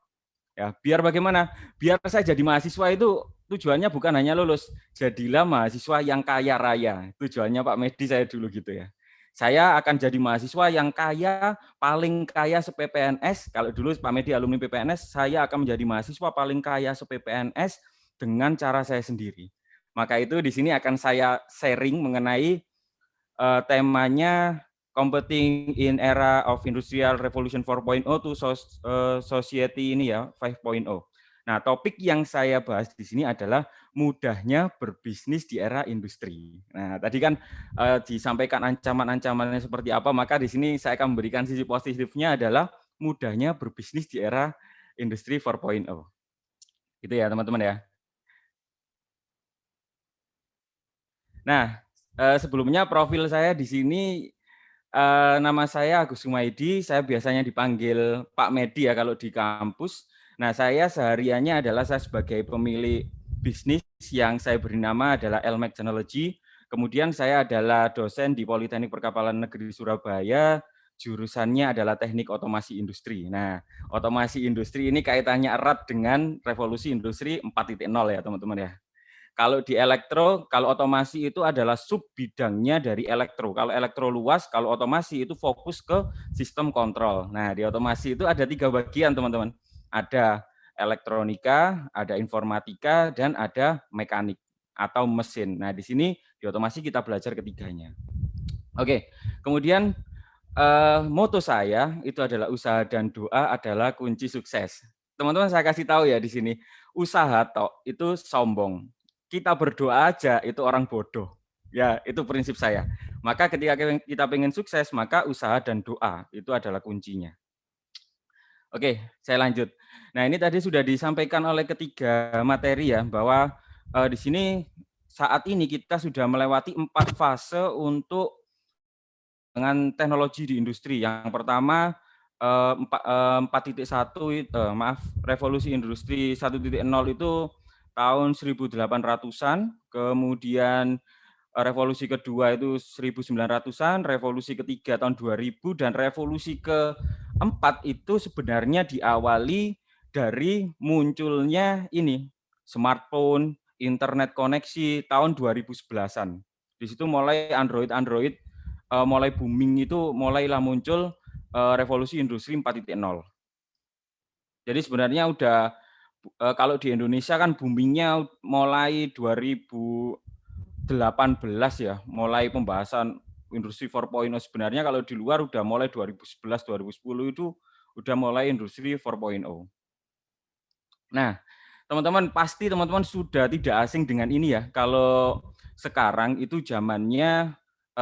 Ya, biar bagaimana? Biar saya jadi mahasiswa itu tujuannya bukan hanya lulus, jadilah mahasiswa yang kaya raya. Tujuannya Pak Medi saya dulu gitu ya. Saya akan jadi mahasiswa yang kaya, paling kaya se-PPNS. Kalau dulu Pak Medi alumni PPNS, saya akan menjadi mahasiswa paling kaya se-PPNS dengan cara saya sendiri. Maka itu di sini akan saya sharing mengenai temanya Competing in Era of Industrial Revolution 4.0 to Society 5.0. Nah, topik yang saya bahas di sini adalah mudahnya berbisnis di era industri. Nah, tadi kan disampaikan ancaman-ancamannya seperti apa, maka di sini saya akan memberikan sisi positifnya adalah mudahnya berbisnis di era industri 4.0. Gitu ya, teman-teman ya. Nah, sebelumnya profil saya di sini nama saya Agus Sumaidi, saya biasanya dipanggil Pak Medi ya kalau di kampus. Nah, saya sehariannya adalah saya sebagai pemilik bisnis yang saya beri nama adalah LMAC Technology. Kemudian saya adalah dosen di Politeknik Perkapalan Negeri Surabaya, jurusannya adalah Teknik Otomasi Industri. Nah, otomasi industri ini kaitannya erat dengan revolusi industri 4.0 ya, teman-teman ya. Kalau di elektro, kalau otomasi itu adalah sub bidangnya dari elektro. Kalau elektro luas, kalau otomasi itu fokus ke sistem kontrol. Nah, di otomasi itu ada 3 bagian, teman-teman. Ada elektronika, ada informatika, dan ada mekanik atau mesin. Nah, di sini di otomasi kita belajar ketiganya. Oke, kemudian moto saya itu adalah usaha dan doa adalah kunci sukses. Teman-teman saya kasih tahu ya di sini, usaha tok itu sombong. Kita berdoa aja itu orang bodoh. Ya, itu prinsip saya. Maka ketika kita pengen sukses, maka usaha dan doa itu adalah kuncinya. Oke, saya lanjut. Nah, ini tadi sudah disampaikan oleh ketiga materi ya, bahwa di sini saat ini kita sudah melewati 4 fase untuk dengan teknologi di industri. Yang pertama 4.1 revolusi industri 1.0 itu tahun 1800-an, kemudian revolusi kedua itu 1900-an, revolusi ketiga tahun 2000, dan revolusi keempat itu sebenarnya diawali dari munculnya ini smartphone, internet koneksi tahun 2011-an. Di situ mulai Android mulai booming, itu mulailah muncul revolusi industri 4.0. Jadi sebenarnya udah kalau di Indonesia kan boomingnya mulai 2018 ya, mulai pembahasan industri 4.0. Sebenarnya kalau di luar udah mulai 2011, 2010 itu udah mulai industri 4.0. Nah, teman-teman pasti teman-teman sudah tidak asing dengan ini ya. Kalau sekarang itu zamannya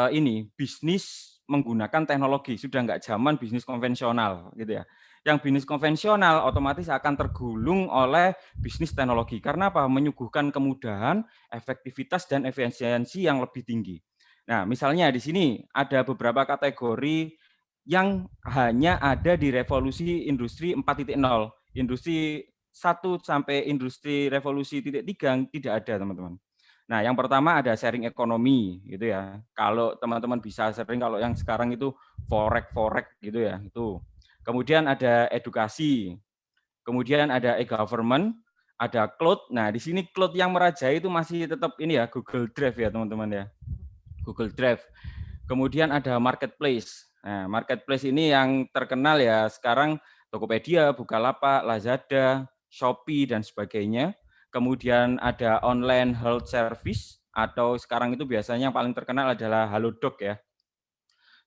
ini bisnis menggunakan teknologi, sudah nggak zaman bisnis konvensional gitu ya. Yang bisnis konvensional otomatis akan tergulung oleh bisnis teknologi. Karena apa? Menyuguhkan kemudahan, efektivitas, dan efisiensi yang lebih tinggi. Nah, misalnya di sini ada beberapa kategori yang hanya ada di revolusi industri 4.0. Industri 1 sampai industri revolusi 3 tidak ada, teman-teman. Nah, yang pertama ada sharing ekonomi gitu ya. Kalau teman-teman bisa sharing, kalau yang sekarang itu forex gitu ya, itu. Kemudian ada edukasi. Kemudian ada e-government, ada cloud. Nah, di sini cloud yang merajai itu masih tetap ini ya, Google Drive ya, teman-teman ya. Google Drive. Kemudian ada marketplace. Nah, marketplace ini yang terkenal ya sekarang Tokopedia, Bukalapak, Lazada, Shopee, dan sebagainya. Kemudian ada online health service, atau sekarang itu biasanya yang paling terkenal adalah Halodoc ya.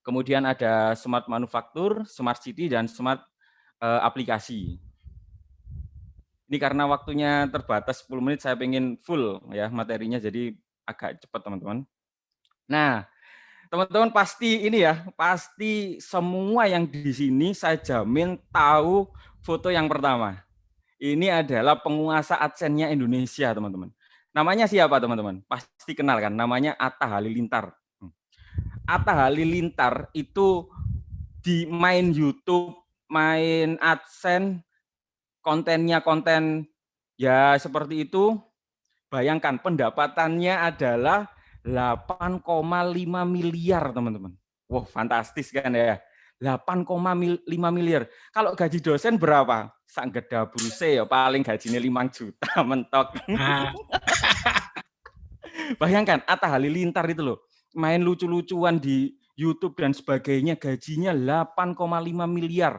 Kemudian ada smart manufaktur, smart city, dan smart aplikasi. Ini karena waktunya terbatas 10 menit, saya pengen full ya materinya, jadi agak cepat teman-teman. Nah, teman-teman pasti ini ya, pasti semua yang di sini saya jamin tahu foto yang pertama. Ini adalah penguasa AdSense-nya Indonesia, teman-teman. Namanya siapa, teman-teman? Pasti kenal kan? Namanya Atta Halilintar. Atta Halilintar itu di main YouTube, main AdSense, kontennya konten ya seperti itu. Bayangkan pendapatannya adalah 8,5 miliar, teman-teman. Wow, fantastis kan ya. 8,5 miliar. Kalau gaji dosen berapa? Sanggeda Bruse ya paling gajinya 5 juta mentok. Bayangkan Atta Halilintar itu loh, main lucu-lucuan di YouTube dan sebagainya, gajinya 8,5 miliar.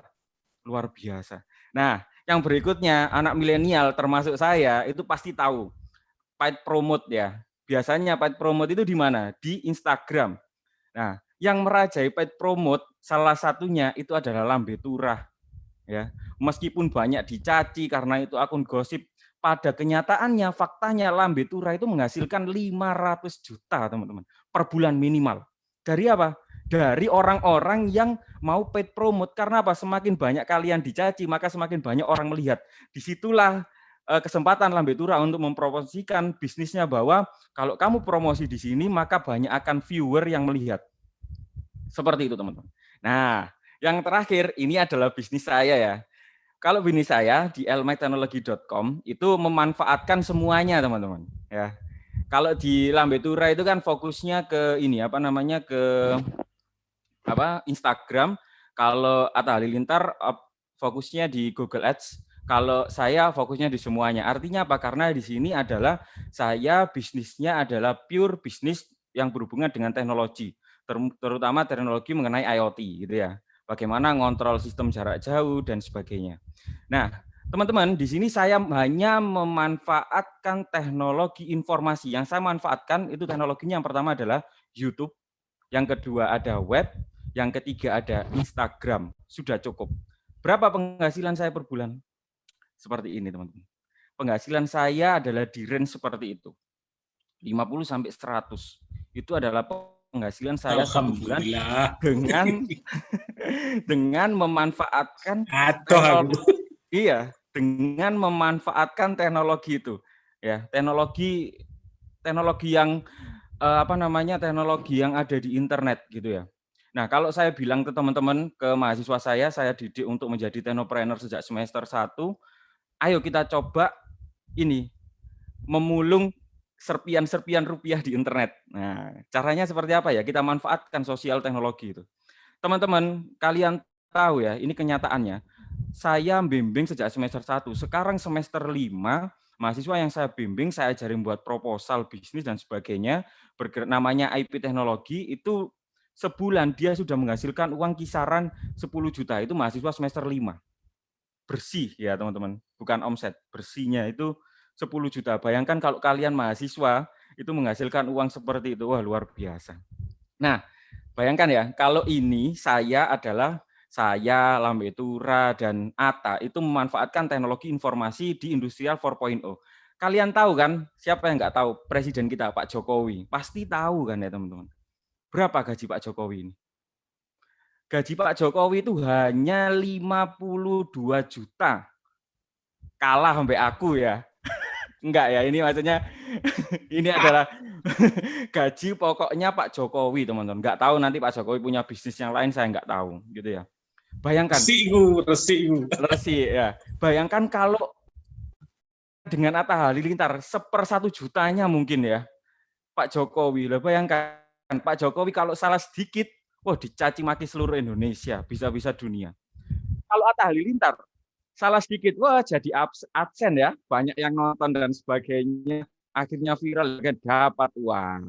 Luar biasa. Nah, yang berikutnya anak milenial termasuk saya itu pasti tahu paid promote ya. Biasanya paid promote itu di mana? Di Instagram. Nah, yang merajai paid promote salah satunya itu adalah Lambe Turah. Ya, meskipun banyak dicaci karena itu akun gosip, pada kenyataannya, faktanya Lambe Tura itu menghasilkan 500 juta, teman-teman, per bulan minimal. Dari apa? Dari orang-orang yang mau paid promote. Karena apa? Semakin banyak kalian dicaci, maka semakin banyak orang melihat. Disitulah kesempatan Lambe Tura untuk mempromosikan bisnisnya bahwa kalau kamu promosi di sini, maka banyak akan viewer yang melihat. Seperti itu, teman-teman. Nah, yang terakhir, ini adalah bisnis saya ya. Kalau bisnis saya di elmactechnology.com itu memanfaatkan semuanya, teman-teman. Ya. Kalau di Lambe Tura itu kan fokusnya ke ini ke Instagram. Kalau Atta Halilintar fokusnya di Google Ads. Kalau saya fokusnya di semuanya. Artinya apa? Karena di sini adalah saya bisnisnya adalah pure bisnis yang berhubungan dengan teknologi, terutama teknologi mengenai IoT gitu ya. Bagaimana ngontrol sistem jarak jauh dan sebagainya. Nah, teman-teman, di sini saya hanya memanfaatkan teknologi informasi. Yang saya manfaatkan itu teknologinya yang pertama adalah YouTube, yang kedua ada web, yang ketiga ada Instagram. Sudah cukup. Berapa penghasilan saya per bulan? Seperti ini, teman-teman. Penghasilan saya adalah di range seperti itu. 50 sampai 100. Itu adalah penghasilan saya satu bulan dengan memanfaatkan dengan memanfaatkan teknologi itu. Ya, teknologi yang teknologi yang ada di internet gitu ya. Nah, kalau saya bilang ke teman-teman, ke mahasiswa saya didik untuk menjadi technopreneur sejak semester 1, ayo kita coba ini memulung serpian-serpian rupiah di internet. Nah, caranya seperti apa ya? Kita manfaatkan sosial teknologi itu. Teman-teman, kalian tahu ya, ini kenyataannya. Saya bimbing sejak semester 1, sekarang semester 5, mahasiswa yang saya bimbing, saya ajarin buat proposal bisnis dan sebagainya, namanya IP teknologi, itu sebulan dia sudah menghasilkan uang kisaran 10 juta, itu mahasiswa semester 5. Bersih ya teman-teman, bukan omset, bersihnya itu 10 juta. Bayangkan kalau kalian mahasiswa itu menghasilkan uang seperti itu, wah luar biasa. Nah, bayangkan ya, kalau ini saya, Lambe Tura, dan Atta itu memanfaatkan teknologi informasi di Industrial 4.0. Kalian tahu kan, siapa yang nggak tahu? Presiden kita, Pak Jokowi. Pasti tahu kan ya teman-teman. Berapa gaji Pak Jokowi ini? Gaji Pak Jokowi itu hanya 52 juta. Kalah sampai aku ya. Enggak ya, ini maksudnya ini adalah gaji pokoknya Pak Jokowi, teman-teman. Enggak tahu nanti Pak Jokowi punya bisnis yang lain, saya enggak tahu, gitu ya. Bayangkan. Resi ya. Bayangkan kalau dengan Atta Halilintar 1/1 jutanya mungkin ya Pak Jokowi. Lah bayangkan Pak Jokowi kalau salah sedikit, wah dicaci maki seluruh Indonesia, bisa-bisa dunia. Kalau Atta Halilintar salah sedikit, wah jadi absen ya, banyak yang nonton dan sebagainya, akhirnya viral, dapat uang.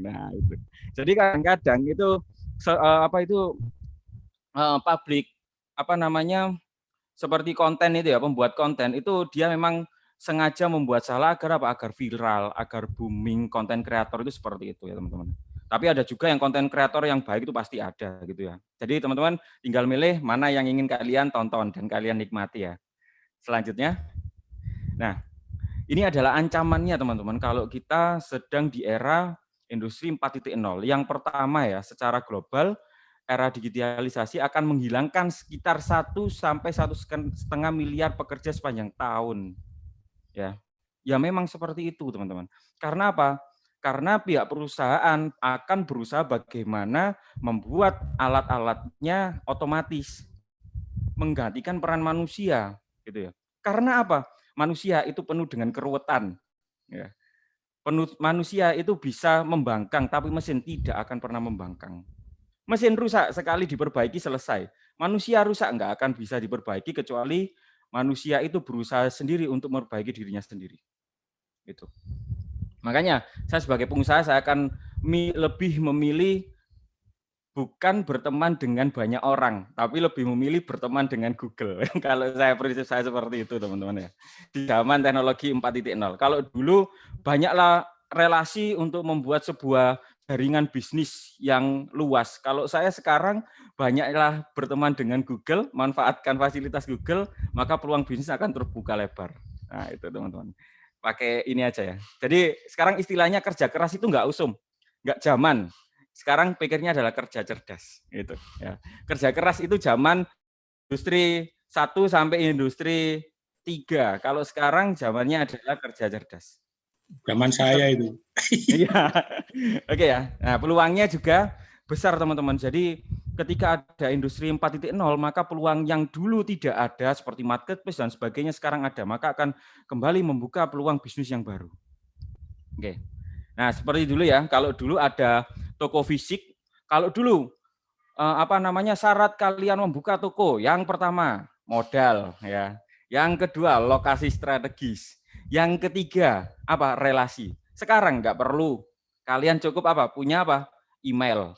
Nah itu. Jadi kadang-kadang itu publik seperti konten itu ya, pembuat konten itu dia memang sengaja membuat salah agar agar viral, agar booming. Konten kreator itu seperti itu ya teman-teman. Tapi ada juga yang konten kreator yang baik itu pasti ada gitu ya. Jadi teman-teman tinggal milih mana yang ingin kalian tonton dan kalian nikmati ya. Selanjutnya, nah ini adalah ancamannya teman-teman kalau kita sedang di era industri 4.0. Yang pertama ya, secara global era digitalisasi akan menghilangkan sekitar 1 sampai 1,5 miliar pekerja sepanjang tahun. Ya memang seperti itu teman-teman. Karena apa? Karena pihak perusahaan akan berusaha bagaimana membuat alat-alatnya otomatis, menggantikan peran manusia, gitu ya. Karena apa? Manusia itu penuh dengan keruwetan. Ya. Manusia itu bisa membangkang, tapi mesin tidak akan pernah membangkang. Mesin rusak sekali diperbaiki selesai. Manusia rusak nggak akan bisa diperbaiki kecuali manusia itu berusaha sendiri untuk memperbaiki dirinya sendiri. Gitu. Makanya saya sebagai pengusaha saya akan lebih memilih bukan berteman dengan banyak orang, tapi lebih memilih berteman dengan Google. Kalau prinsip saya seperti itu teman-teman ya. Di zaman teknologi 4.0. Kalau dulu banyaklah relasi untuk membuat sebuah jaringan bisnis yang luas. Kalau saya sekarang banyaklah berteman dengan Google, manfaatkan fasilitas Google, maka peluang bisnis akan terbuka lebar. Nah, itu teman-teman. Pakai ini aja ya. Jadi sekarang istilahnya kerja keras itu nggak usum, nggak zaman. Sekarang pikirnya adalah kerja cerdas. Gitu, ya. Kerja keras itu zaman industri 1 sampai industri 3. Kalau sekarang zamannya adalah kerja cerdas. Zaman saya itu. Iya, oke ya. Nah, peluangnya juga besar teman-teman. Jadi ketika ada industri 4.0, maka peluang yang dulu tidak ada seperti marketplace dan sebagainya sekarang ada, maka akan kembali membuka peluang bisnis yang baru. Oke. Nah, seperti dulu ya. Kalau dulu ada toko fisik, kalau dulu syarat kalian membuka toko, yang pertama modal ya. Yang kedua lokasi strategis. Yang ketiga relasi. Sekarang nggak perlu. Kalian cukup punya email.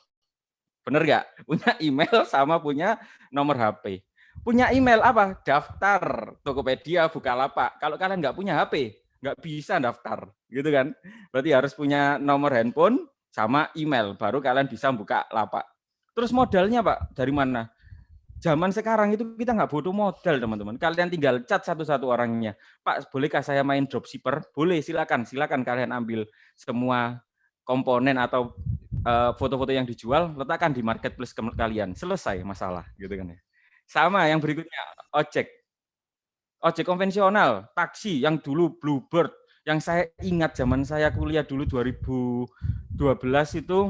Bener nggak? Punya email sama punya nomor HP. Punya email daftar Tokopedia, Bukalapak. Kalau kalian nggak punya HP, nggak bisa daftar, gitu kan? Berarti harus punya nomor handphone sama email, baru kalian bisa buka lapak. Terus modalnya Pak, dari mana? Zaman sekarang itu kita nggak butuh modal teman-teman. Kalian tinggal chat satu-satu orangnya. Pak, bolehkah saya main dropshipper? Boleh, silakan kalian ambil semua komponen atau foto-foto yang dijual, letakkan di marketplace kalian. Selesai masalah, gitu kan ya. Sama yang berikutnya, ojek konvensional, taksi yang dulu Bluebird, yang saya ingat zaman saya kuliah dulu 2012 itu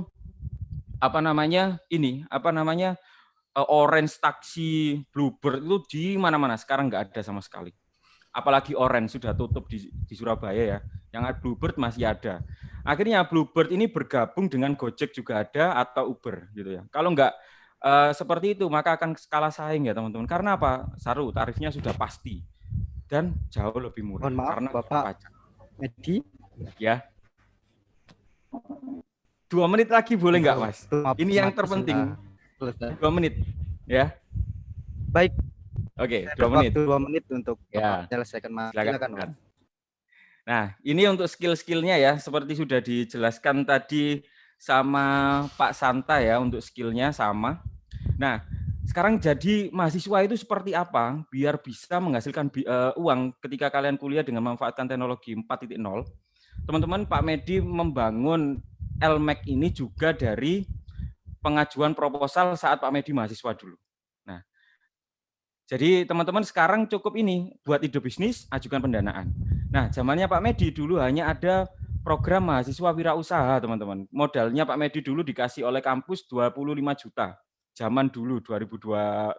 Orange taksi, Bluebird itu di mana-mana. Sekarang nggak ada sama sekali. Apalagi Orange sudah tutup di Surabaya ya. Yang Bluebird masih ada. Akhirnya Bluebird ini bergabung dengan Gojek juga ada atau Uber gitu ya. Kalau nggak seperti itu maka akan kalah saing ya teman-teman. Karena apa? Saru tarifnya sudah pasti dan jauh lebih murah. Mohon maaf, karena Bapak pajak. Edi. Ya. 2 menit lagi boleh nggak Mas? Ini yang terpenting. 2 menit, ya. Baik. Oke, 2 menit. 2 menit untuk ya. menyelesaikan masalah. Silakan. Nah, ini untuk skill-skillnya ya, seperti sudah dijelaskan tadi sama Pak Santa ya, untuk skillnya sama. Nah, sekarang jadi mahasiswa itu seperti apa biar bisa menghasilkan uang ketika kalian kuliah dengan memanfaatkan teknologi 4.0. Teman-teman, Pak Medi membangun LMAC ini juga dari pengajuan proposal saat Pak Medi mahasiswa dulu. Nah, jadi teman-teman sekarang cukup ini buat ide bisnis, ajukan pendanaan. Nah, zamannya Pak Medi dulu hanya ada program mahasiswa wirausaha, teman-teman. Modalnya Pak Medi dulu dikasih oleh kampus 25 juta. Zaman dulu 2013.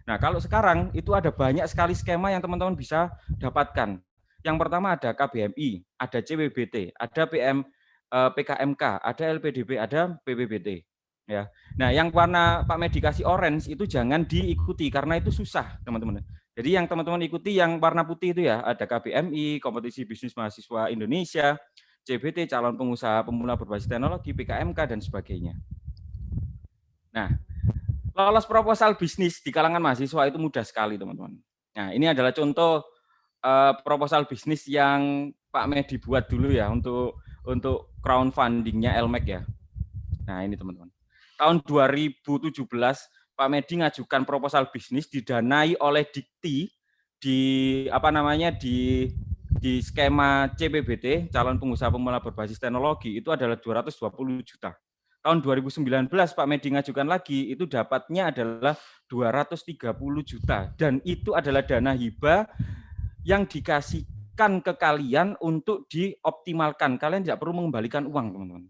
Nah, kalau sekarang itu ada banyak sekali skema yang teman-teman bisa dapatkan. Yang pertama ada KBMI, ada CWBT, ada PKMK, ada LPDP, ada PPBT. Ya. Nah, yang warna Pak Medi kasih orange itu jangan diikuti karena itu susah, teman-teman. Jadi yang teman-teman ikuti yang warna putih itu ya, ada KBMI, Kompetisi Bisnis Mahasiswa Indonesia, CBT, Calon Pengusaha Pemula Berbasis Teknologi, PKMK, dan sebagainya. Nah, lolos proposal bisnis di kalangan mahasiswa itu mudah sekali, teman-teman. Nah, ini adalah contoh proposal bisnis yang Pak Medi buat dulu ya untuk crowdfundingnya LMAC ya. Nah ini teman-teman. Tahun 2017 Pak Medi ngajukan proposal bisnis didanai oleh Dikti di skema CPBT calon pengusaha pemula berbasis teknologi itu adalah 220 juta. Tahun 2019 Pak Medi ngajukan lagi itu dapatnya adalah 230 juta dan itu adalah dana hibah yang dikasihkan ke kalian untuk dioptimalkan. Kalian tidak perlu mengembalikan uang, teman-teman.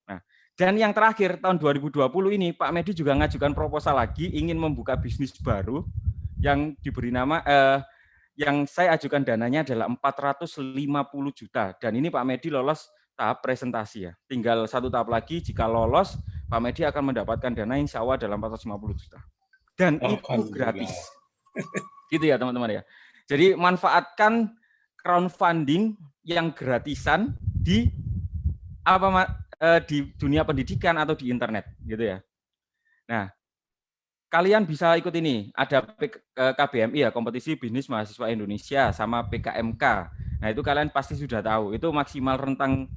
Nah, dan yang terakhir tahun 2020 ini Pak Medi juga ngajukan proposal lagi ingin membuka bisnis baru yang diberi nama yang saya ajukan dananya adalah 450 juta dan ini Pak Medi lolos tahap presentasi ya. Tinggal 1 tahap lagi jika lolos Pak Medi akan mendapatkan dana insya Allah dalam 450 juta. Dan itu gratis. Gitu ya teman-teman ya. Jadi manfaatkan crowdfunding yang gratisan di dunia pendidikan atau di internet, gitu ya. Nah, kalian bisa ikut ini. Ada KBMI ya, Kompetisi Bisnis Mahasiswa Indonesia, sama PKMK. Nah, itu kalian pasti sudah tahu. Itu maksimal rentang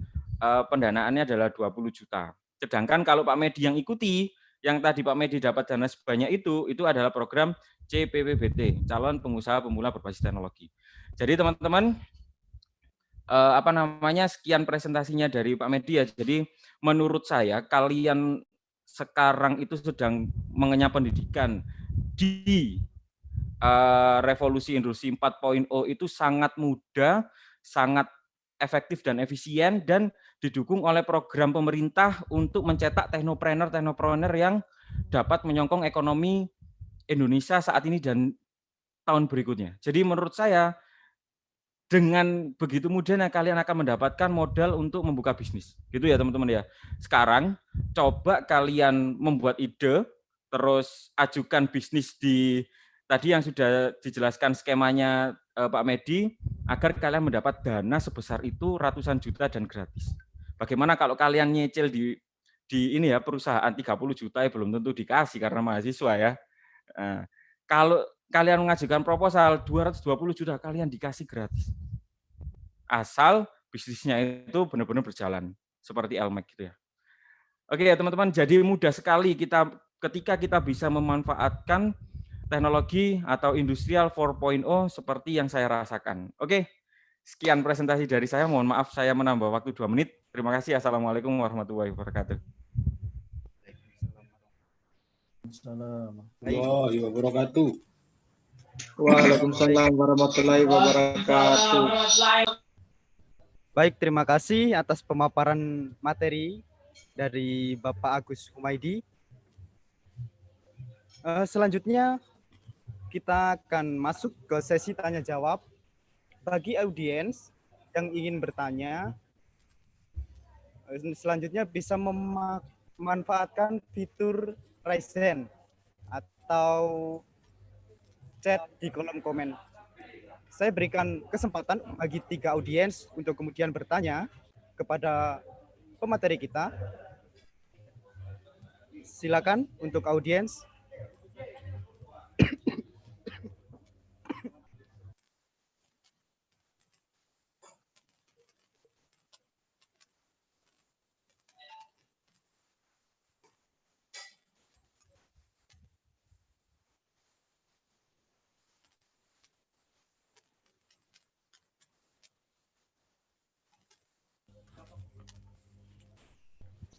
pendanaannya adalah 20 juta. Sedangkan kalau Pak Medi yang ikuti, yang tadi Pak Medi dapat dana sebanyak itu adalah program CPWBT, Calon Pengusaha Pemula Berbasis Teknologi. Jadi teman-teman, sekian presentasinya dari Pak Medi ya. Jadi menurut saya kalian sekarang itu sedang mengenyam pendidikan di revolusi industri 4.0 itu sangat mudah, sangat efektif dan efisien, dan didukung oleh program pemerintah untuk mencetak teknopreneur yang dapat menyokong ekonomi Indonesia saat ini dan tahun berikutnya. Jadi menurut saya dengan begitu mudahnya kalian akan mendapatkan modal untuk membuka bisnis. Gitu ya teman-teman ya. Sekarang coba kalian membuat ide, terus ajukan bisnis di tadi yang sudah dijelaskan skemanya Pak Medi, agar kalian mendapat dana sebesar itu ratusan juta dan gratis. Bagaimana kalau kalian nyicil di ini ya perusahaan 30 juta ya belum tentu dikasih karena mahasiswa ya. Nah, kalau kalian mengajukan proposal 220 juta kalian dikasih gratis. Asal bisnisnya itu benar-benar berjalan seperti Elmek gitu ya. Oke ya teman-teman, jadi mudah sekali ketika kita bisa memanfaatkan teknologi atau industrial 4.0 seperti yang saya rasakan. Oke, sekian presentasi dari saya. Mohon maaf saya menambah waktu 2 menit. Terima kasih. Assalamualaikum warahmatullahi wabarakatuh. Assalamualaikum warahmatullahi wabarakatuh. Waalaikumsalam warahmatullahi wabarakatuh. Baik, terima kasih atas pemaparan materi dari Bapak Agus Humaydi. Selanjutnya kita akan masuk ke sesi tanya jawab. Bagi audiens yang ingin bertanya, selanjutnya bisa memanfaatkan fitur raise hand atau chat di kolom komen. Saya berikan kesempatan bagi 3 audiens untuk kemudian bertanya kepada pemateri kita. Silakan untuk audiens.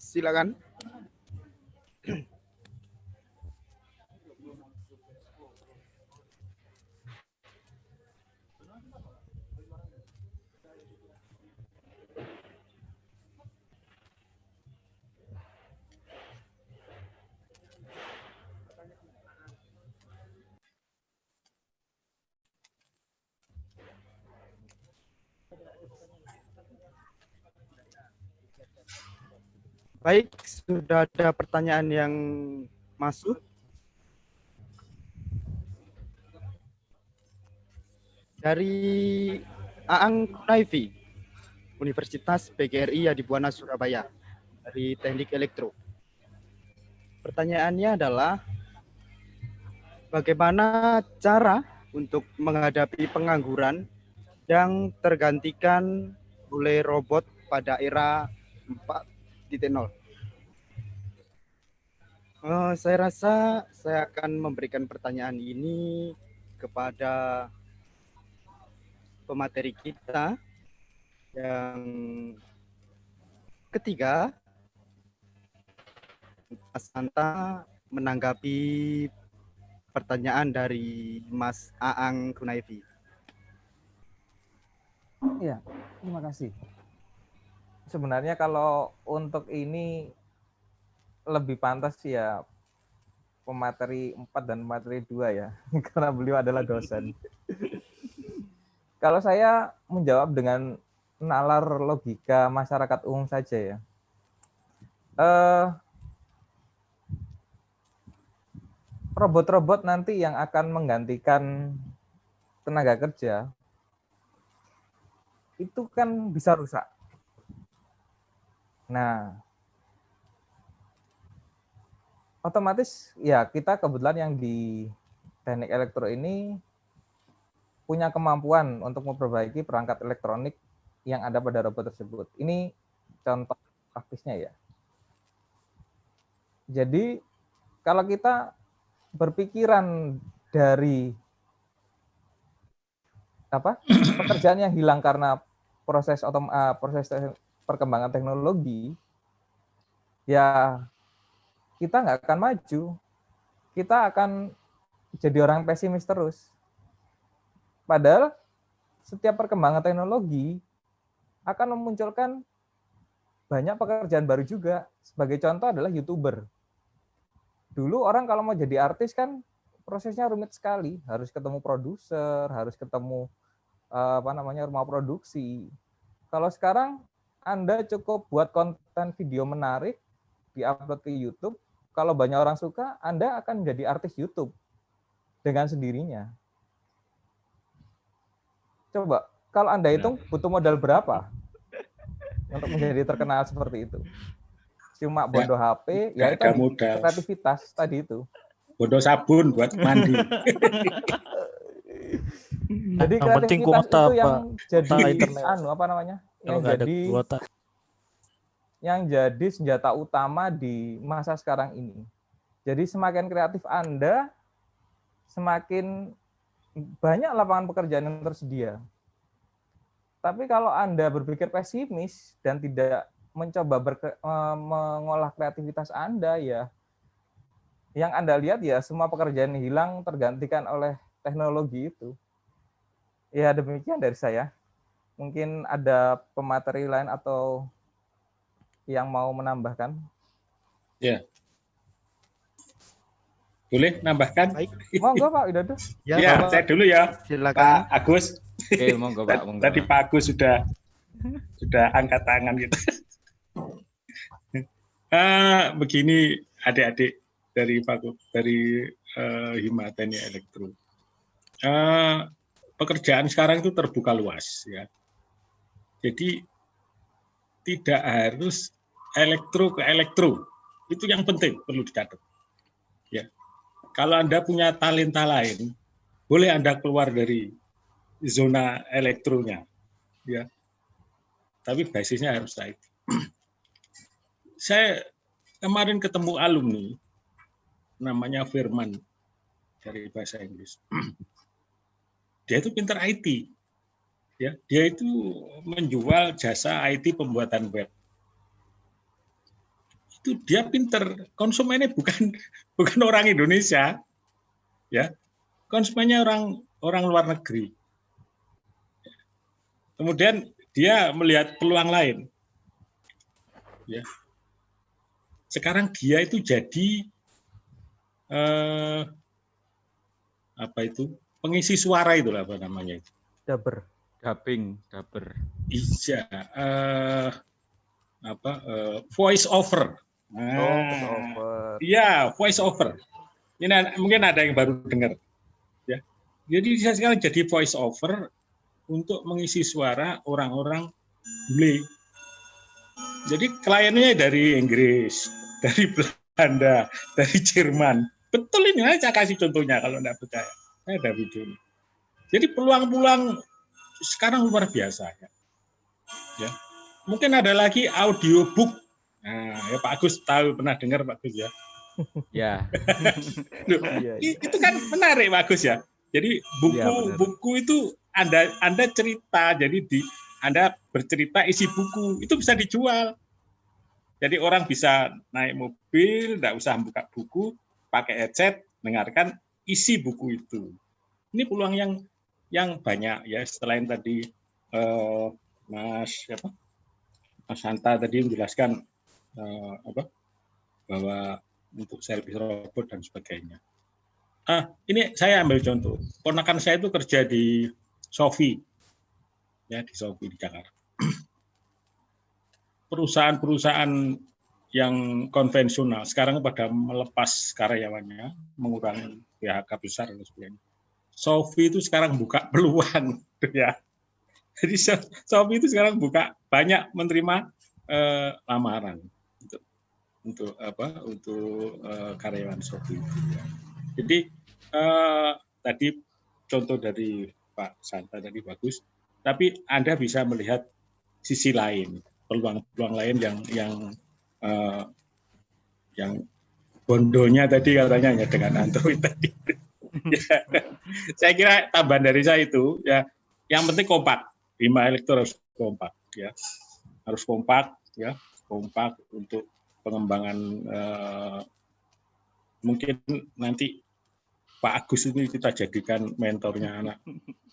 Silakan. Baik, sudah ada pertanyaan yang masuk. Dari Aang Kunaifi, Universitas PGRI Adibuana Surabaya, dari Teknik Elektro. Pertanyaannya adalah, bagaimana cara untuk menghadapi pengangguran yang tergantikan oleh robot pada era 4.0? Saya rasa saya akan memberikan pertanyaan ini kepada pemateri kita yang ketiga, Mas Santa menanggapi pertanyaan dari Mas Aang Kunaifi. Iya, terima kasih. Sebenarnya kalau untuk ini lebih pantas ya pemateri 4 dan pemateri 2 ya, karena beliau adalah dosen. Kalau saya menjawab dengan nalar logika masyarakat umum saja ya. Robot-robot nanti yang akan menggantikan tenaga kerja itu kan bisa rusak. Nah, otomatis ya kita kebetulan yang di teknik elektro ini punya kemampuan untuk memperbaiki perangkat elektronik yang ada pada robot tersebut. Ini contoh praktisnya ya. Jadi kalau kita berpikiran dari pekerjaan yang hilang karena proses perkembangan teknologi, ya kita nggak akan maju. Kita akan jadi orang pesimis terus. Padahal setiap perkembangan teknologi akan memunculkan banyak pekerjaan baru juga. Sebagai contoh adalah YouTuber. Dulu orang kalau mau jadi artis kan prosesnya rumit sekali, harus ketemu produser, harus ketemu rumah produksi. Kalau sekarang Anda cukup buat konten video menarik, diupload ke YouTube. Kalau banyak orang suka, Anda akan menjadi artis YouTube dengan sendirinya. Coba, kalau Anda hitung butuh modal berapa untuk menjadi terkenal seperti itu? Cuma bodoh HP, ya itu kreativitas tadi itu. Bodoh sabun buat mandi. Jadi kreativitas itu yang jadi yang jadi senjata utama di masa sekarang ini. Jadi semakin kreatif Anda, semakin banyak lapangan pekerjaan yang tersedia. Tapi kalau Anda berpikir pesimis dan tidak mencoba mengolah kreativitas Anda, ya yang Anda lihat ya semua pekerjaan hilang tergantikan oleh teknologi itu. Ya demikian dari saya. Mungkin ada pemateri lain atau yang mau menambahkan? Ya. Boleh nambahkan? Baik. Monggo Pak Widodo. Ya, saya dulu ya. Silakan. Pak Agus. Oke, monggo Pak. Monggo. Tadi Pak Agus sudah angkat tangan gitu. Begini adik-adik dari Hima Teknik Elektro. Pekerjaan sekarang itu terbuka luas ya. Jadi tidak harus elektro ke elektro. Itu yang penting perlu dicatat. Ya. Kalau Anda punya talenta lain, boleh Anda keluar dari zona elektronya. Ya. Tapi basisnya harus IT. Saya kemarin ketemu alumni namanya Firman dari bahasa Inggris. Dia itu pintar IT. Ya, dia itu menjual jasa IT pembuatan web. Itu dia pintar, konsumennya bukan orang Indonesia. Ya. Konsumennya orang luar negeri. Kemudian dia melihat peluang lain. Ya. Sekarang dia itu jadi pengisi suara itulah apa namanya itu. Dubbing. Iya, voice over. Iya, voice over. Ini mungkin ada yang baru dengar. Ya. Jadi saya sekarang jadi voice over untuk mengisi suara orang-orang bule. Jadi kliennya dari Inggris, dari Belanda, dari Jerman. Betul ini, saya kasih contohnya kalau Anda percaya. Saya ada videonya. Jadi peluang-peluang sekarang luar biasa. Ya. Mungkin ada lagi audiobook. Nah, ya Pak Agus tahu, pernah dengar Pak Agus ya? Ya. Itu kan menarik Pak Agus ya. Jadi buku itu Anda cerita, jadi Anda bercerita isi buku, itu bisa dijual. Jadi orang bisa naik mobil, tidak usah buka buku, pakai headset, dengarkan isi buku itu. Ini peluang yang banyak ya. Selain tadi Mas Hanta tadi menjelaskan bahwa untuk servis robot dan sebagainya. Ini saya ambil contoh. Ponakan saya itu kerja di Sofi, ya di Sofi di Jakarta. Perusahaan-perusahaan yang konvensional sekarang pada melepas karyawannya, mengurangi PHK besar dan sebagainya. Sofi itu sekarang buka peluang, ya. Jadi Sofi itu sekarang banyak menerima lamaran untuk karyawan Sofi. Ya. Jadi tadi contoh dari Pak Santa tadi bagus, tapi Anda bisa melihat sisi lain. peluang-peluang lain yang bondonya tadi katanya ya dengan Android tadi. Ya, saya kira tambahan dari saya itu ya, yang penting kompak. Bima Elektro harus kompak ya, harus kompak ya, kompak untuk pengembangan. Mungkin nanti Pak Agus ini kita jadikan mentornya anak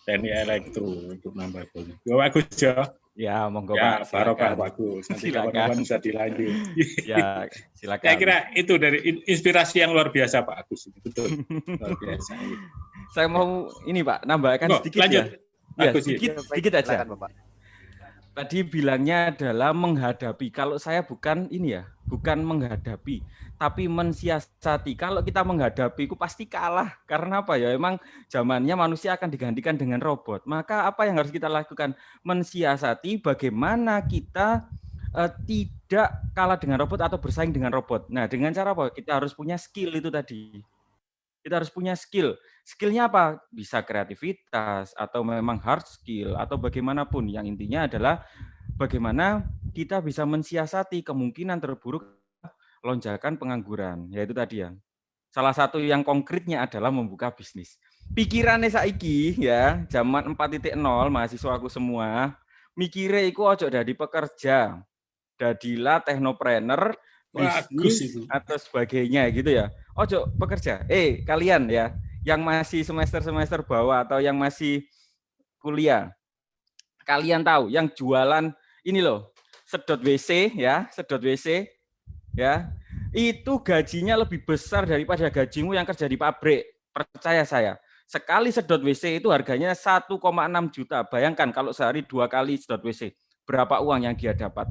TNI Elektro untuk nambah volume. Pak Agus ya. Ya, monggo ya, Pak. Barokah Pak Agus. Nanti kawan-kawan bisa dilanjut. Ya, silakan. Saya kira itu dari inspirasi yang luar biasa Pak Agus. Betul. Luar biasa. Saya mau ini Pak, nambahkan sedikit lanjut. Ya. Agus, sedikit aja. Silakan, Bapak. Tadi bilangnya adalah menghadapi. Kalau saya bukan ini ya, bukan menghadapi, tapi mensiasati. Kalau kita menghadapi itu pasti kalah. Karena apa ya? Emang zamannya manusia akan digantikan dengan robot. Maka apa yang harus kita lakukan? Mensiasati bagaimana kita tidak kalah dengan robot atau bersaing dengan robot. Nah, dengan cara apa? Kita harus punya skill itu tadi. Kita harus punya skill. Skillnya apa? Bisa kreativitas, atau memang hard skill, atau bagaimanapun. Yang intinya adalah bagaimana kita bisa mensiasati kemungkinan terburuk lonjakan pengangguran. Yaitu tadi ya. Salah satu yang konkretnya adalah membuka bisnis. Pikirannya saiki ya, zaman 4.0, mahasiswa aku semua, mikirnya iku ojo dadi pekerja. Dadilah teknopreneur, bisnis atau sebagainya gitu ya. Ojo pekerja. Kalian ya, yang masih semester bawah atau yang masih kuliah, kalian tahu yang jualan ini loh, sedot WC ya, itu gajinya lebih besar daripada gajimu yang kerja di pabrik. Percaya saya. Sekali sedot WC itu harganya 1,6 juta. Bayangkan kalau sehari 2 kali sedot WC, berapa uang yang dia dapat?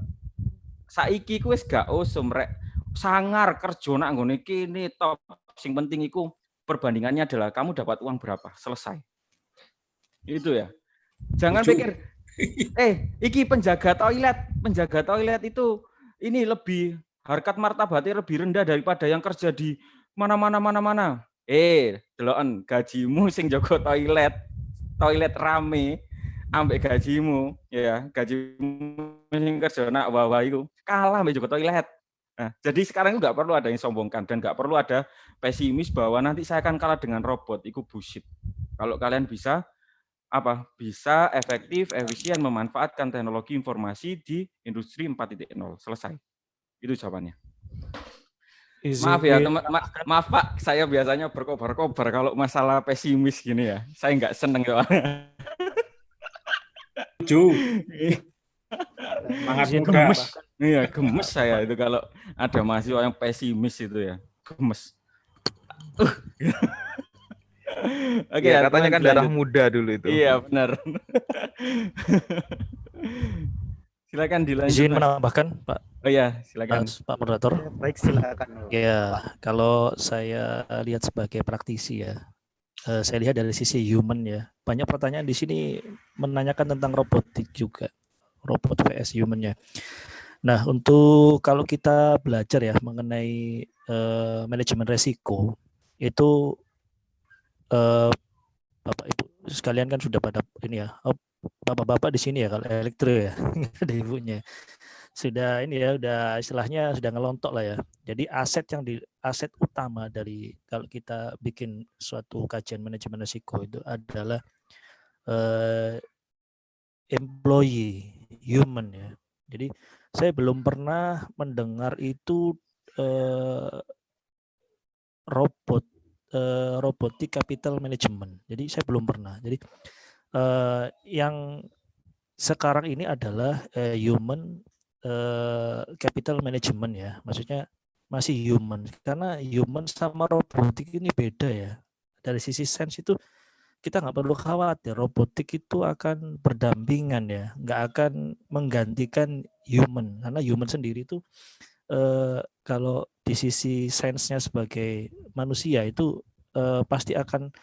Saiki ku wis gak usum rek. Sangar kerja nak nggone kene top. Sing penting iku perbandingannya adalah kamu dapat uang berapa, selesai. Itu ya. Jangan pikir iki penjaga toilet itu ini lebih harkat martabatnya lebih rendah daripada yang kerja di mana. Deloken gajimu sing jaga toilet rame ambek gajimu ya, gajimu sing kerja nak wawa itu kalah ambek jaga toilet. Nah, jadi sekarang itu nggak perlu ada yang sombongkan dan nggak perlu ada pesimis bahwa nanti saya akan kalah dengan robot. Itu bullshit. Kalau kalian bisa efektif, efisien memanfaatkan teknologi informasi di industri 4.0. Selesai. Itu jawabannya. Maaf ya, maaf Pak, saya biasanya berkobar-kobar kalau masalah pesimis gini ya. Saya nggak seneng soalnya. Semangat muda. Iya, gemes saya itu kalau ada mahasiswa yang pesimis itu ya. Gemes. Oke, ya, katanya kan darah muda dulu itu. Iya, benar. Silakan dilanjut. Izin menambahkan, Pak. Oh iya, silakan. Pak moderator. Ya, baik, silakan. Ya, kalau saya lihat sebagai praktisi ya, saya lihat dari sisi human ya. Banyak pertanyaan di sini menanyakan tentang robotik juga. Robot vs human-nya. Nah, untuk kalau kita belajar ya mengenai manajemen resiko, itu Bapak Ibu sekalian kan sudah pada ini ya, bapak-bapak di sini ya kalau elektro ya, ada ibunya. Sudah ini ya, udah istilahnya sudah ngelontok lah ya. Jadi aset utama dari kalau kita bikin suatu kajian manajemen risiko itu adalah employee human ya. Jadi saya belum pernah mendengar itu robotic capital management. Jadi saya belum pernah. Jadi yang sekarang ini adalah human capital management ya. Maksudnya masih human karena human sama robotik ini beda ya. Dari sisi sense itu kita nggak perlu khawatir, robotik itu akan berdampingan ya, nggak akan menggantikan human karena human sendiri itu kalau di sisi sense-nya sebagai manusia itu pasti akan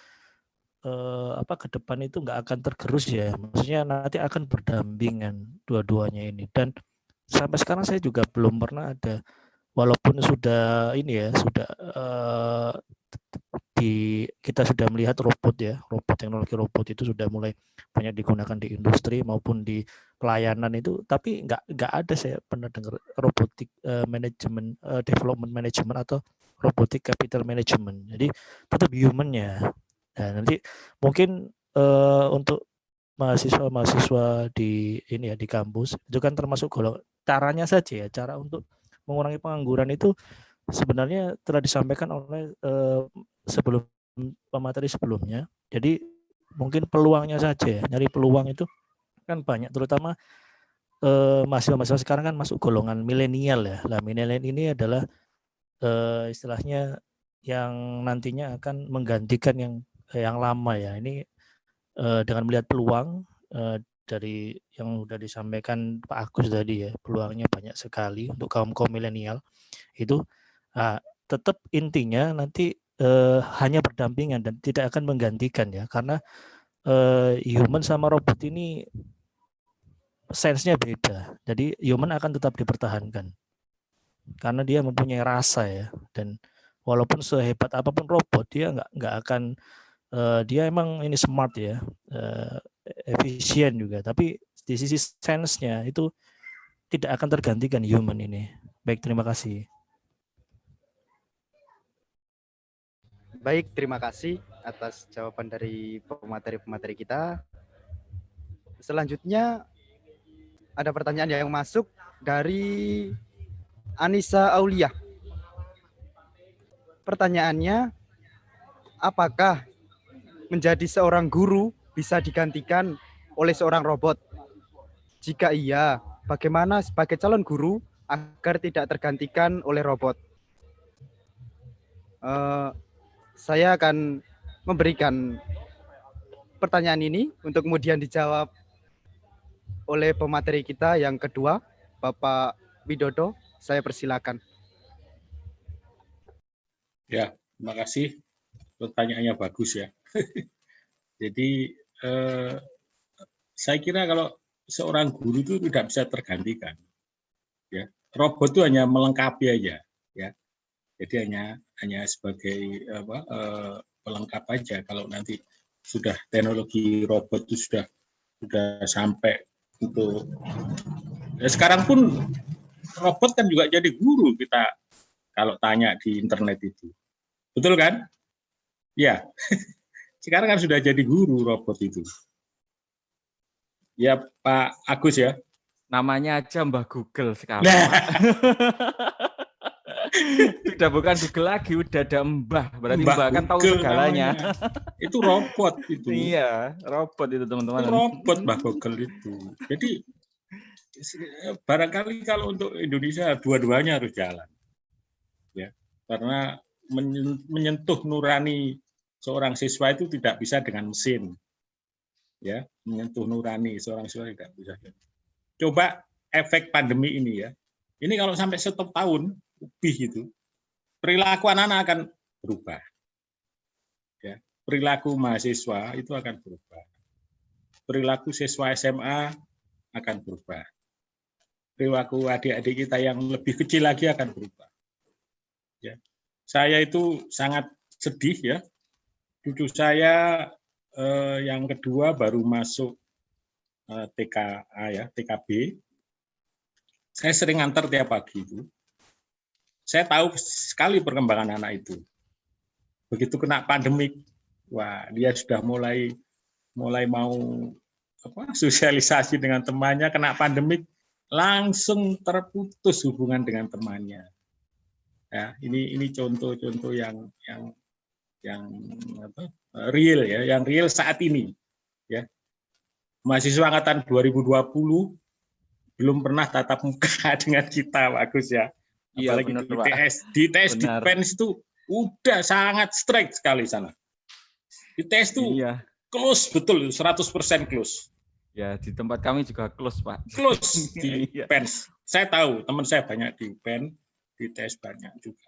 ke depan itu nggak akan tergerus ya, maksudnya nanti akan berdampingan dua-duanya ini. Dan sampai sekarang saya juga belum pernah ada, walaupun sudah ini ya sudah kita sudah melihat robot ya, teknologi robot itu sudah mulai banyak digunakan di industri maupun di pelayanan itu, tapi nggak ada saya pernah dengar robotik manajemen, development management atau robotic capital management. Jadi tetap human-nya. Nah, nanti mungkin untuk mahasiswa di ini ya di kampus itu kan termasuk caranya saja ya, cara untuk mengurangi pengangguran itu sebenarnya telah disampaikan oleh sebelum pemateri sebelumnya. Jadi mungkin peluangnya saja ya, nyari peluang itu kan banyak, terutama mahasiswa sekarang kan masuk golongan milenial ya. Lah milenial ini adalah istilahnya yang nantinya akan menggantikan yang lama ya. Ini dengan melihat peluang dari yang sudah disampaikan Pak Agus tadi ya, peluangnya banyak sekali untuk kaum milenial itu. Tetap intinya nanti hanya berdampingan dan tidak akan menggantikan ya, karena human sama robot ini sense-nya beda. Jadi human akan tetap dipertahankan karena dia mempunyai rasa ya, dan walaupun sehebat apapun robot dia nggak akan dia emang ini smart ya, efisien juga, tapi di sisi sense-nya itu tidak akan tergantikan human ini. Baik, terima kasih. Baik, terima kasih atas jawaban dari pemateri-pemateri kita. Selanjutnya ada pertanyaan yang masuk dari Anissa Aulia. Pertanyaannya, apakah menjadi seorang guru bisa digantikan oleh seorang robot? Jika iya, bagaimana sebagai calon guru agar tidak tergantikan oleh robot? Saya akan memberikan pertanyaan ini untuk kemudian dijawab oleh pemateri kita yang kedua, Bapak Widodo. Saya persilakan. Ya, terima kasih. Pertanyaannya bagus ya. Jadi saya kira kalau seorang guru itu tidak bisa tergantikan. Ya, robot itu hanya melengkapi aja. Ya, jadi hanya sebagai pelengkap aja. Kalau nanti sudah teknologi robot itu sudah sampai untuk ya, sekarang pun robot kan juga jadi guru kita kalau tanya di internet itu, betul kan? Ya, sekarang kan sudah jadi guru robot itu. Ya Pak Agus ya. Namanya aja Mbah Google sekarang. Sudah bukan Google lagi, udah ada Mbah. Berarti Mbah kan tahu segalanya. Itu robot itu. Iya, robot itu teman-teman. Robot Mbah Google itu. Jadi barangkali kalau untuk Indonesia dua-duanya harus jalan. Ya, karena menyentuh nurani seorang siswa itu tidak bisa dengan mesin. Ya, menyentuh nurani seorang siswa tidak bisa. Coba efek pandemi ini ya. Ini kalau sampai 1 tahun lebih itu, perilaku anak-anak akan berubah. Ya, perilaku mahasiswa itu akan berubah. Perilaku siswa SMA akan berubah. Perilaku adik-adik kita yang lebih kecil lagi akan berubah. Ya. Saya itu sangat sedih ya. Cucu saya yang kedua baru masuk TKA ya, TKB. Saya sering antar tiap pagi itu. Saya tahu sekali perkembangan anak itu. Begitu kena pandemik, wah dia sudah mulai mau sosialisasi dengan temannya. Kena pandemik langsung terputus hubungan dengan temannya. Ya, ini contoh-contoh yang real ya, yang real saat ini. Ya, mahasiswa angkatan 2020 belum pernah tatap muka dengan kita, Pak Agus ya. Apalagi iya, benar, di ITS di PENS itu udah sangat strict sekali sana. ITS itu close betul, 100% close. Ya, di tempat kami juga close, Pak. Close di PENS. Saya tahu, teman saya banyak di PEN, di ITS banyak juga.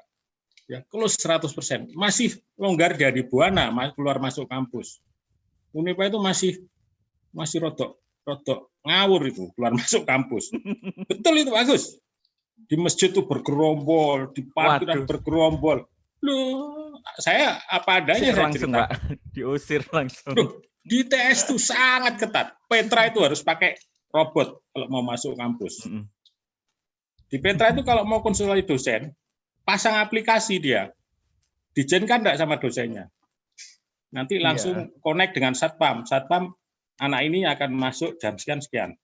Ya, close 100%. Masih longgar dari Buana, keluar masuk kampus. Unipa itu masih rodok ngawur itu keluar masuk kampus. Betul itu Agus. Di masjid itu bergerombol, di parkiran bergerombol. Loh, saya apa adanya saya langsung cerita. Pak, diusir langsung. Duh, di TS itu sangat ketat. Petra itu harus pakai robot kalau mau masuk kampus. Di Petra itu kalau mau konsultasi dosen, pasang aplikasi dia. Diizinkan enggak sama dosennya. Nanti langsung connect dengan satpam. Satpam, anak ini akan masuk jam sekian-sekian.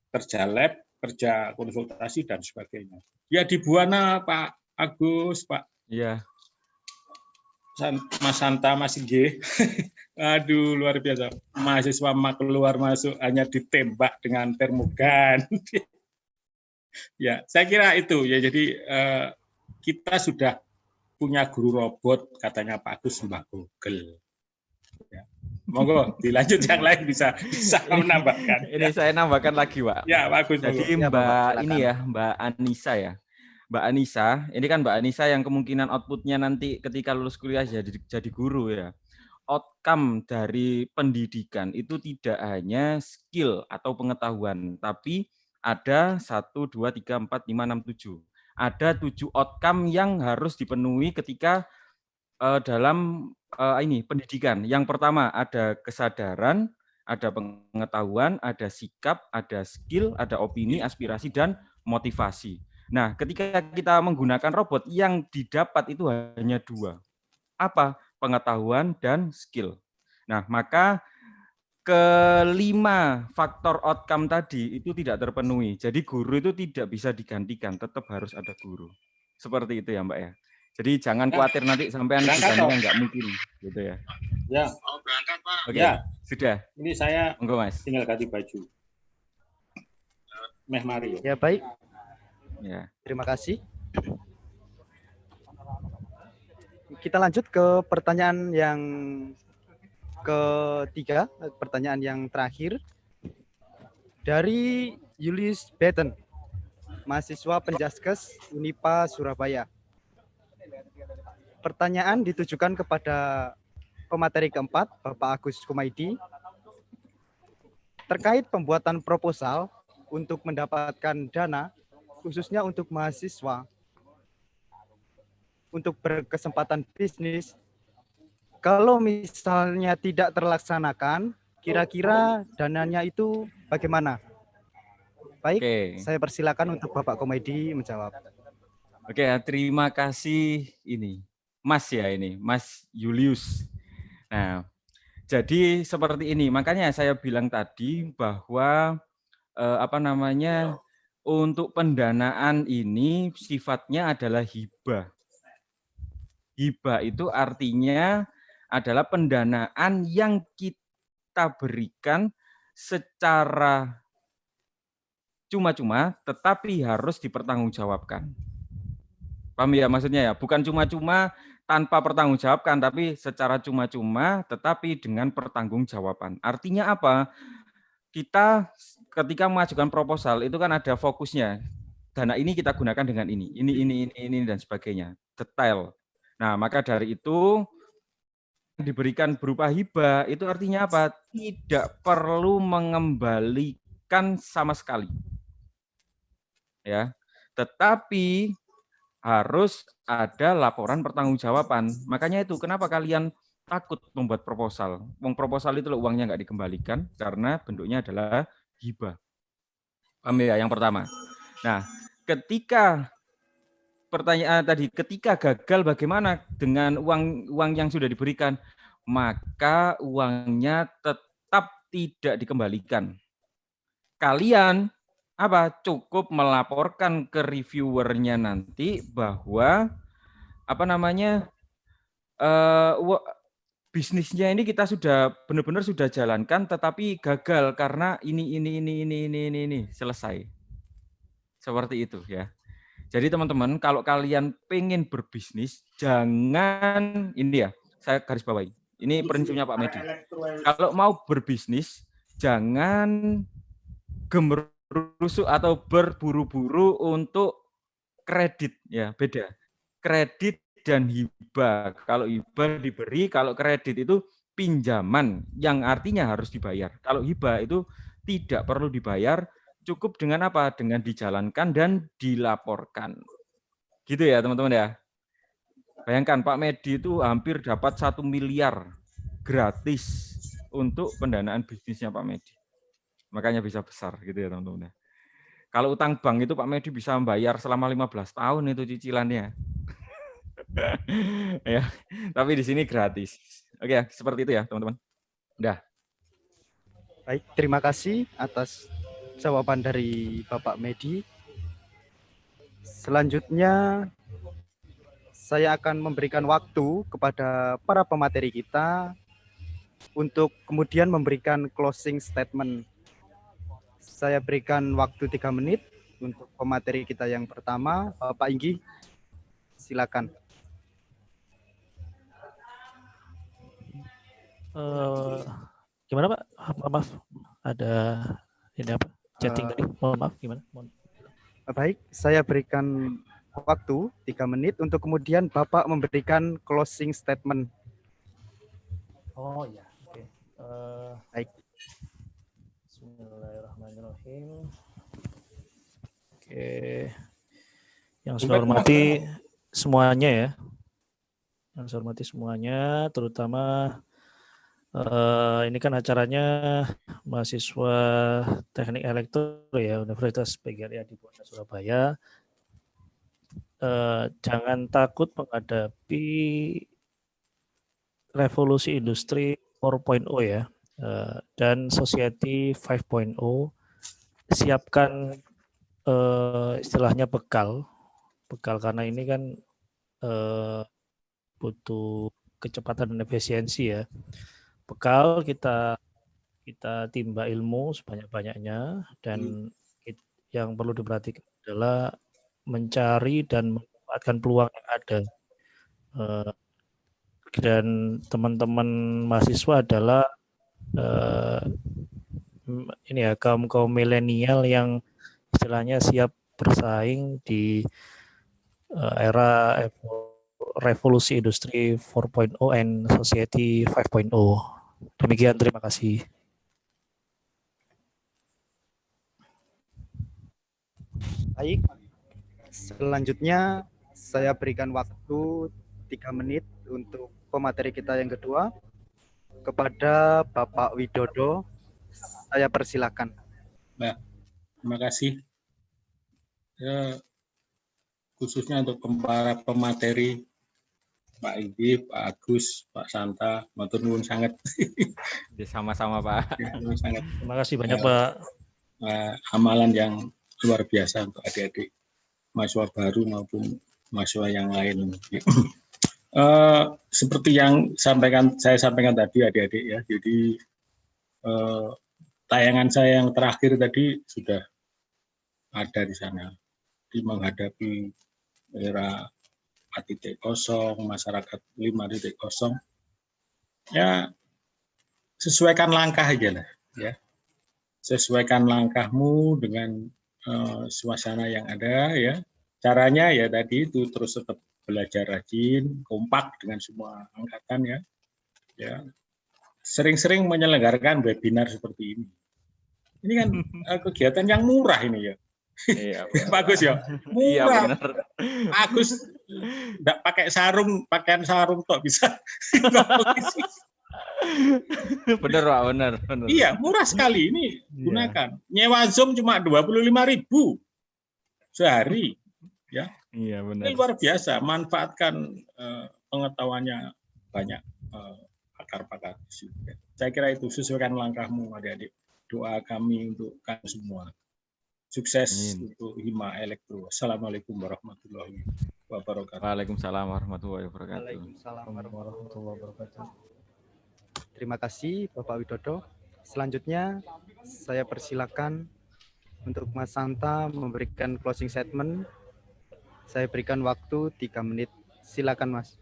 Kerja lab, kerja konsultasi, dan sebagainya. Ya di Buana, Pak Agus, Pak. Iya. Mas Santa, Mas G. Aduh, luar biasa. Mahasiswa keluar masuk hanya ditembak dengan termogan. Ya, saya kira itu ya. Jadi kita sudah punya guru robot, katanya Pak Agus, Mbak Google. Ya. Monggo dilanjut yang lain bisa menambahkan. Ini saya nambahkan lagi, Pak. Ya, Pak Agus. Jadi monggo. Mbak ini ya, Mbak Anissa ya. Mbak Anissa, ini kan Mbak Anissa yang kemungkinan outputnya nanti ketika lulus kuliah jadi guru ya. Outcome dari pendidikan itu tidak hanya skill atau pengetahuan, tapi ada 1, 2, 3, 4, 5, 6, 7. Ada 7 outcome yang harus dipenuhi ketika dalam ini pendidikan. Yang pertama ada kesadaran, ada pengetahuan, ada sikap, ada skill, ada opini, aspirasi, dan motivasi. Nah, ketika kita menggunakan robot, yang didapat itu hanya 2. Apa? Pengetahuan dan skill. Nah, maka kelima faktor outcome tadi itu tidak terpenuhi. Jadi guru itu tidak bisa digantikan, tetap harus ada guru. Seperti itu ya, Mbak ya. Jadi jangan khawatir nanti sampean digantikan nggak mungkin, gitu ya. Ya. Mau berangkat, Pak. Oke, Ya. Sudah. Ini saya Monggo, Mas. tinggal ganti baju. Meh mari. Ya baik. Ya. Terima kasih. Kita lanjut ke pertanyaan yang ketiga, pertanyaan yang terakhir dari Julius Betten, mahasiswa Penjaskes Unipa Surabaya. Pertanyaan ditujukan kepada pemateri keempat, Bapak Agus Kumaidi, terkait pembuatan proposal untuk mendapatkan dana, khususnya untuk mahasiswa, untuk berkesempatan bisnis. Kalau misalnya tidak terlaksanakan, kira-kira dananya itu bagaimana? Baik, saya persilakan untuk Bapak Komedi menjawab. Oke, terima kasih ini. Mas ya ini, Mas Julius. Nah, jadi seperti ini. Makanya saya bilang tadi bahwa untuk pendanaan ini sifatnya adalah hibah. Hibah itu artinya adalah pendanaan yang kita berikan secara cuma-cuma, tetapi harus dipertanggungjawabkan. Paham ya maksudnya ya? Bukan cuma-cuma tanpa pertanggungjawabkan, tapi secara cuma-cuma, tetapi dengan pertanggungjawaban. Artinya apa? Kita ketika mengajukan proposal itu kan ada fokusnya. Dana ini kita gunakan dengan ini dan sebagainya. Detail. Nah, maka dari itu diberikan berupa hibah itu artinya apa? Tidak perlu mengembalikan sama sekali. Ya. Tetapi harus ada laporan pertanggungjawaban. Makanya itu kenapa kalian takut membuat proposal? Proposal itu uangnya nggak dikembalikan karena bentuknya adalah hibah. Paham ya yang pertama. Nah, ketika pertanyaan tadi, ketika gagal bagaimana dengan uang yang sudah diberikan? Maka uangnya tetap tidak dikembalikan. Kalian cukup melaporkan ke reviewernya nanti bahwa bisnisnya ini kita sudah benar-benar sudah jalankan, tetapi gagal karena ini selesai. Seperti itu ya. Jadi teman-teman, kalau kalian pengen berbisnis, jangan ini ya, saya garis bawahi. Ini prinsipnya Pak Medi. Kalau mau berbisnis, jangan gemerusuk atau berburu-buru untuk kredit ya, beda. Kredit dan hibah. Kalau hibah diberi, kalau kredit itu pinjaman yang artinya harus dibayar. Kalau hibah itu tidak perlu dibayar. Cukup dengan apa? Dengan dijalankan dan dilaporkan. Gitu ya teman-teman ya. Bayangkan Pak Medi itu hampir dapat 1 miliar gratis untuk pendanaan bisnisnya Pak Medi. Makanya bisa besar gitu ya teman-teman. Kalau utang bank itu Pak Medi bisa membayar selama 15 tahun itu cicilannya. Ya, tapi di sini gratis. Oke, seperti itu ya teman-teman. Udah. Baik, terima kasih atas jawaban dari Bapak Medi. Selanjutnya saya akan memberikan waktu kepada para pemateri kita untuk kemudian memberikan closing statement. Saya berikan waktu 3 menit untuk pemateri kita yang pertama, Bapak Inggi, silakan. Gimana Pak? Maaf, ada ini apa? Chatting tadi. Mohon maaf, gimana? Baik, saya berikan waktu 3 menit untuk kemudian Bapak memberikan closing statement. Oh ya, oke. Baik. Bismillahirrahmanirrahim. Oke. Yang saya hormati semuanya ya. Yang saya hormati semuanya, terutama ini kan acaranya mahasiswa Teknik Elektro ya, Universitas PGRI Adibuana Surabaya. Jangan takut menghadapi revolusi industri 4.0 ya, dan society 5.0. Siapkan istilahnya bekal karena ini kan butuh kecepatan dan efisiensi ya. Bekal kita timba ilmu sebanyak-banyaknya, dan yang perlu diperhatikan adalah mencari dan memanfaatkan peluang yang ada. Dan teman-teman mahasiswa adalah ini ya kaum milenial yang istilahnya siap bersaing di era revolusi industri 4.0 and society 5.0. Demikian, terima kasih. Baik, selanjutnya saya berikan waktu 3 menit untuk pemateri kita yang kedua kepada Bapak Widodo. Saya persilakan. Mbak, terima kasih. Ya, khususnya untuk para pemateri Pak Inggi, Pak Agus, Pak Santa, matur nuwun sangat. Sama-sama Pak. Ya, sangat. Terima kasih banyak Pak. Amalan yang luar biasa untuk adik-adik mahasiswa baru maupun mahasiswa yang lain. Seperti yang saya sampaikan tadi adik-adik ya, jadi tayangan saya yang terakhir tadi sudah ada di sana. Di menghadapi era 4.0, masyarakat 5.0, ya sesuaikan langkah aja lah, ya. Sesuaikan langkahmu dengan suasana yang ada, ya. Caranya ya tadi itu terus tetap belajar rajin, kompak dengan semua angkatan ya. Ya. Sering-sering menyelenggarakan webinar seperti ini. Ini kan kegiatan yang murah ini ya. Iya, bagus ya. Murah. Iya benar. Agus enggak pakai sarung, pakaian sarung tok bisa. Benar Pak, benar. Iya, murah sekali ini gunakan. Nyewa Zoom cuma 25.000 sehari. Ya. Iya benar. Ini luar biasa, manfaatkan pengetahuannya banyak pakar-pakar. Saya kira itu sesuaikan langkahmu adik-adik. Doa kami untuk kalian semua. Sukses untuk Hima Elektro. Assalamualaikum warahmatullahi wabarakatuh. Waalaikumsalam warahmatullahi wabarakatuh. Waalaikumsalam warahmatullahi wabarakatuh. Terima kasih Bapak Widodo. Selanjutnya saya persilakan untuk Mas Santa memberikan closing statement. Saya berikan waktu 3 menit. Silakan Mas.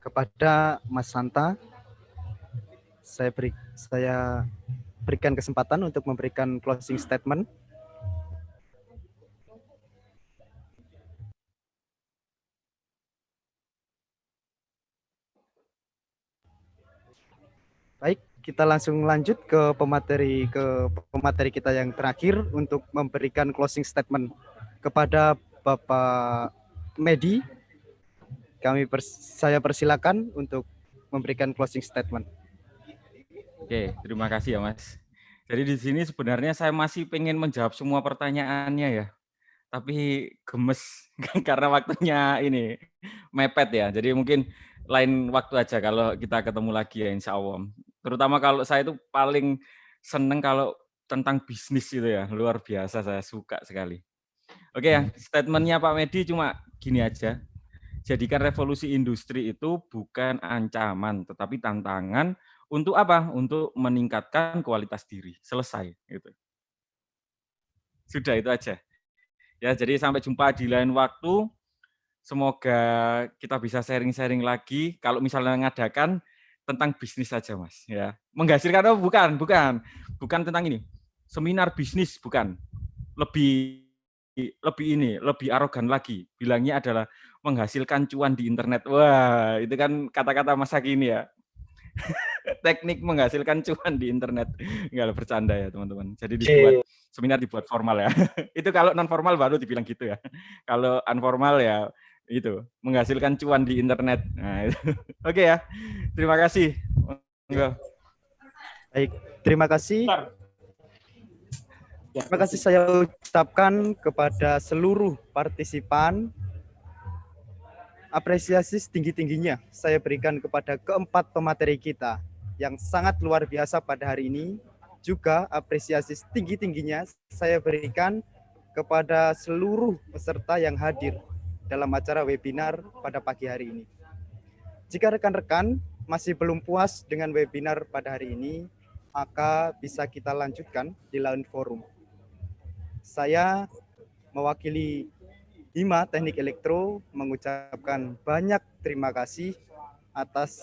Kepada Mas Santa, saya berikan kesempatan untuk memberikan closing statement. Baik, kita langsung lanjut ke pemateri kita yang terakhir untuk memberikan closing statement kepada Bapak Medi. Saya persilakan untuk memberikan closing statement. Oke, terima kasih ya Mas. Jadi di sini sebenarnya saya masih pengen menjawab semua pertanyaannya ya, tapi gemes karena waktunya ini mepet ya. Jadi mungkin lain waktu aja kalau kita ketemu lagi ya insya Allah. Terutama kalau saya itu paling seneng kalau tentang bisnis itu ya, luar biasa, saya suka sekali. Oke ya, statementnya Pak Medi cuma gini aja. Jadikan revolusi industri itu bukan ancaman, tetapi tantangan untuk apa? Untuk meningkatkan kualitas diri. Selesai. Gitu. Sudah itu aja. Ya, jadi sampai jumpa di lain waktu. Semoga kita bisa sharing-sharing lagi. Kalau misalnya mengadakan tentang bisnis saja, Mas. Ya, menghasilkan bukan tentang ini. Seminar bisnis bukan. Lebih arogan lagi. Bilangnya adalah menghasilkan cuan di internet. Wah, itu kan kata-kata masa kini ya. Teknik menghasilkan cuan di internet. Enggak bercanda ya, teman-teman. Jadi seminar dibuat formal ya. Itu kalau non formal baru dibilang gitu ya. Kalau informal ya itu menghasilkan cuan di internet. Nah, itu. Oke ya. Terima kasih. Baik, terima kasih. Terima kasih saya ucapkan kepada seluruh partisipan. Apresiasi setinggi-tingginya saya berikan kepada keempat pemateri kita yang sangat luar biasa pada hari ini. Juga apresiasi setinggi-tingginya saya berikan kepada seluruh peserta yang hadir dalam acara webinar pada pagi hari ini. Jika rekan-rekan masih belum puas dengan webinar pada hari ini, maka bisa kita lanjutkan di lain forum. Saya mewakili Hima Teknik Elektro mengucapkan banyak terima kasih atas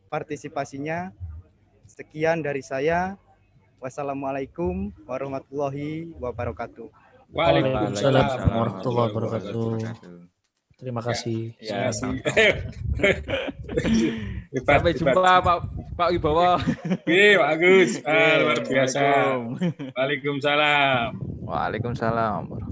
partisipasinya. Sekian dari saya. Wassalamualaikum warahmatullahi wabarakatuh. Waalaikumsalam warahmatullahi wabarakatuh. Terima kasih. Ya, sampai jumpa Pak Wibowo. Pak Agus, luar biasa. Waalaikumsalam. Waalaikumsalam.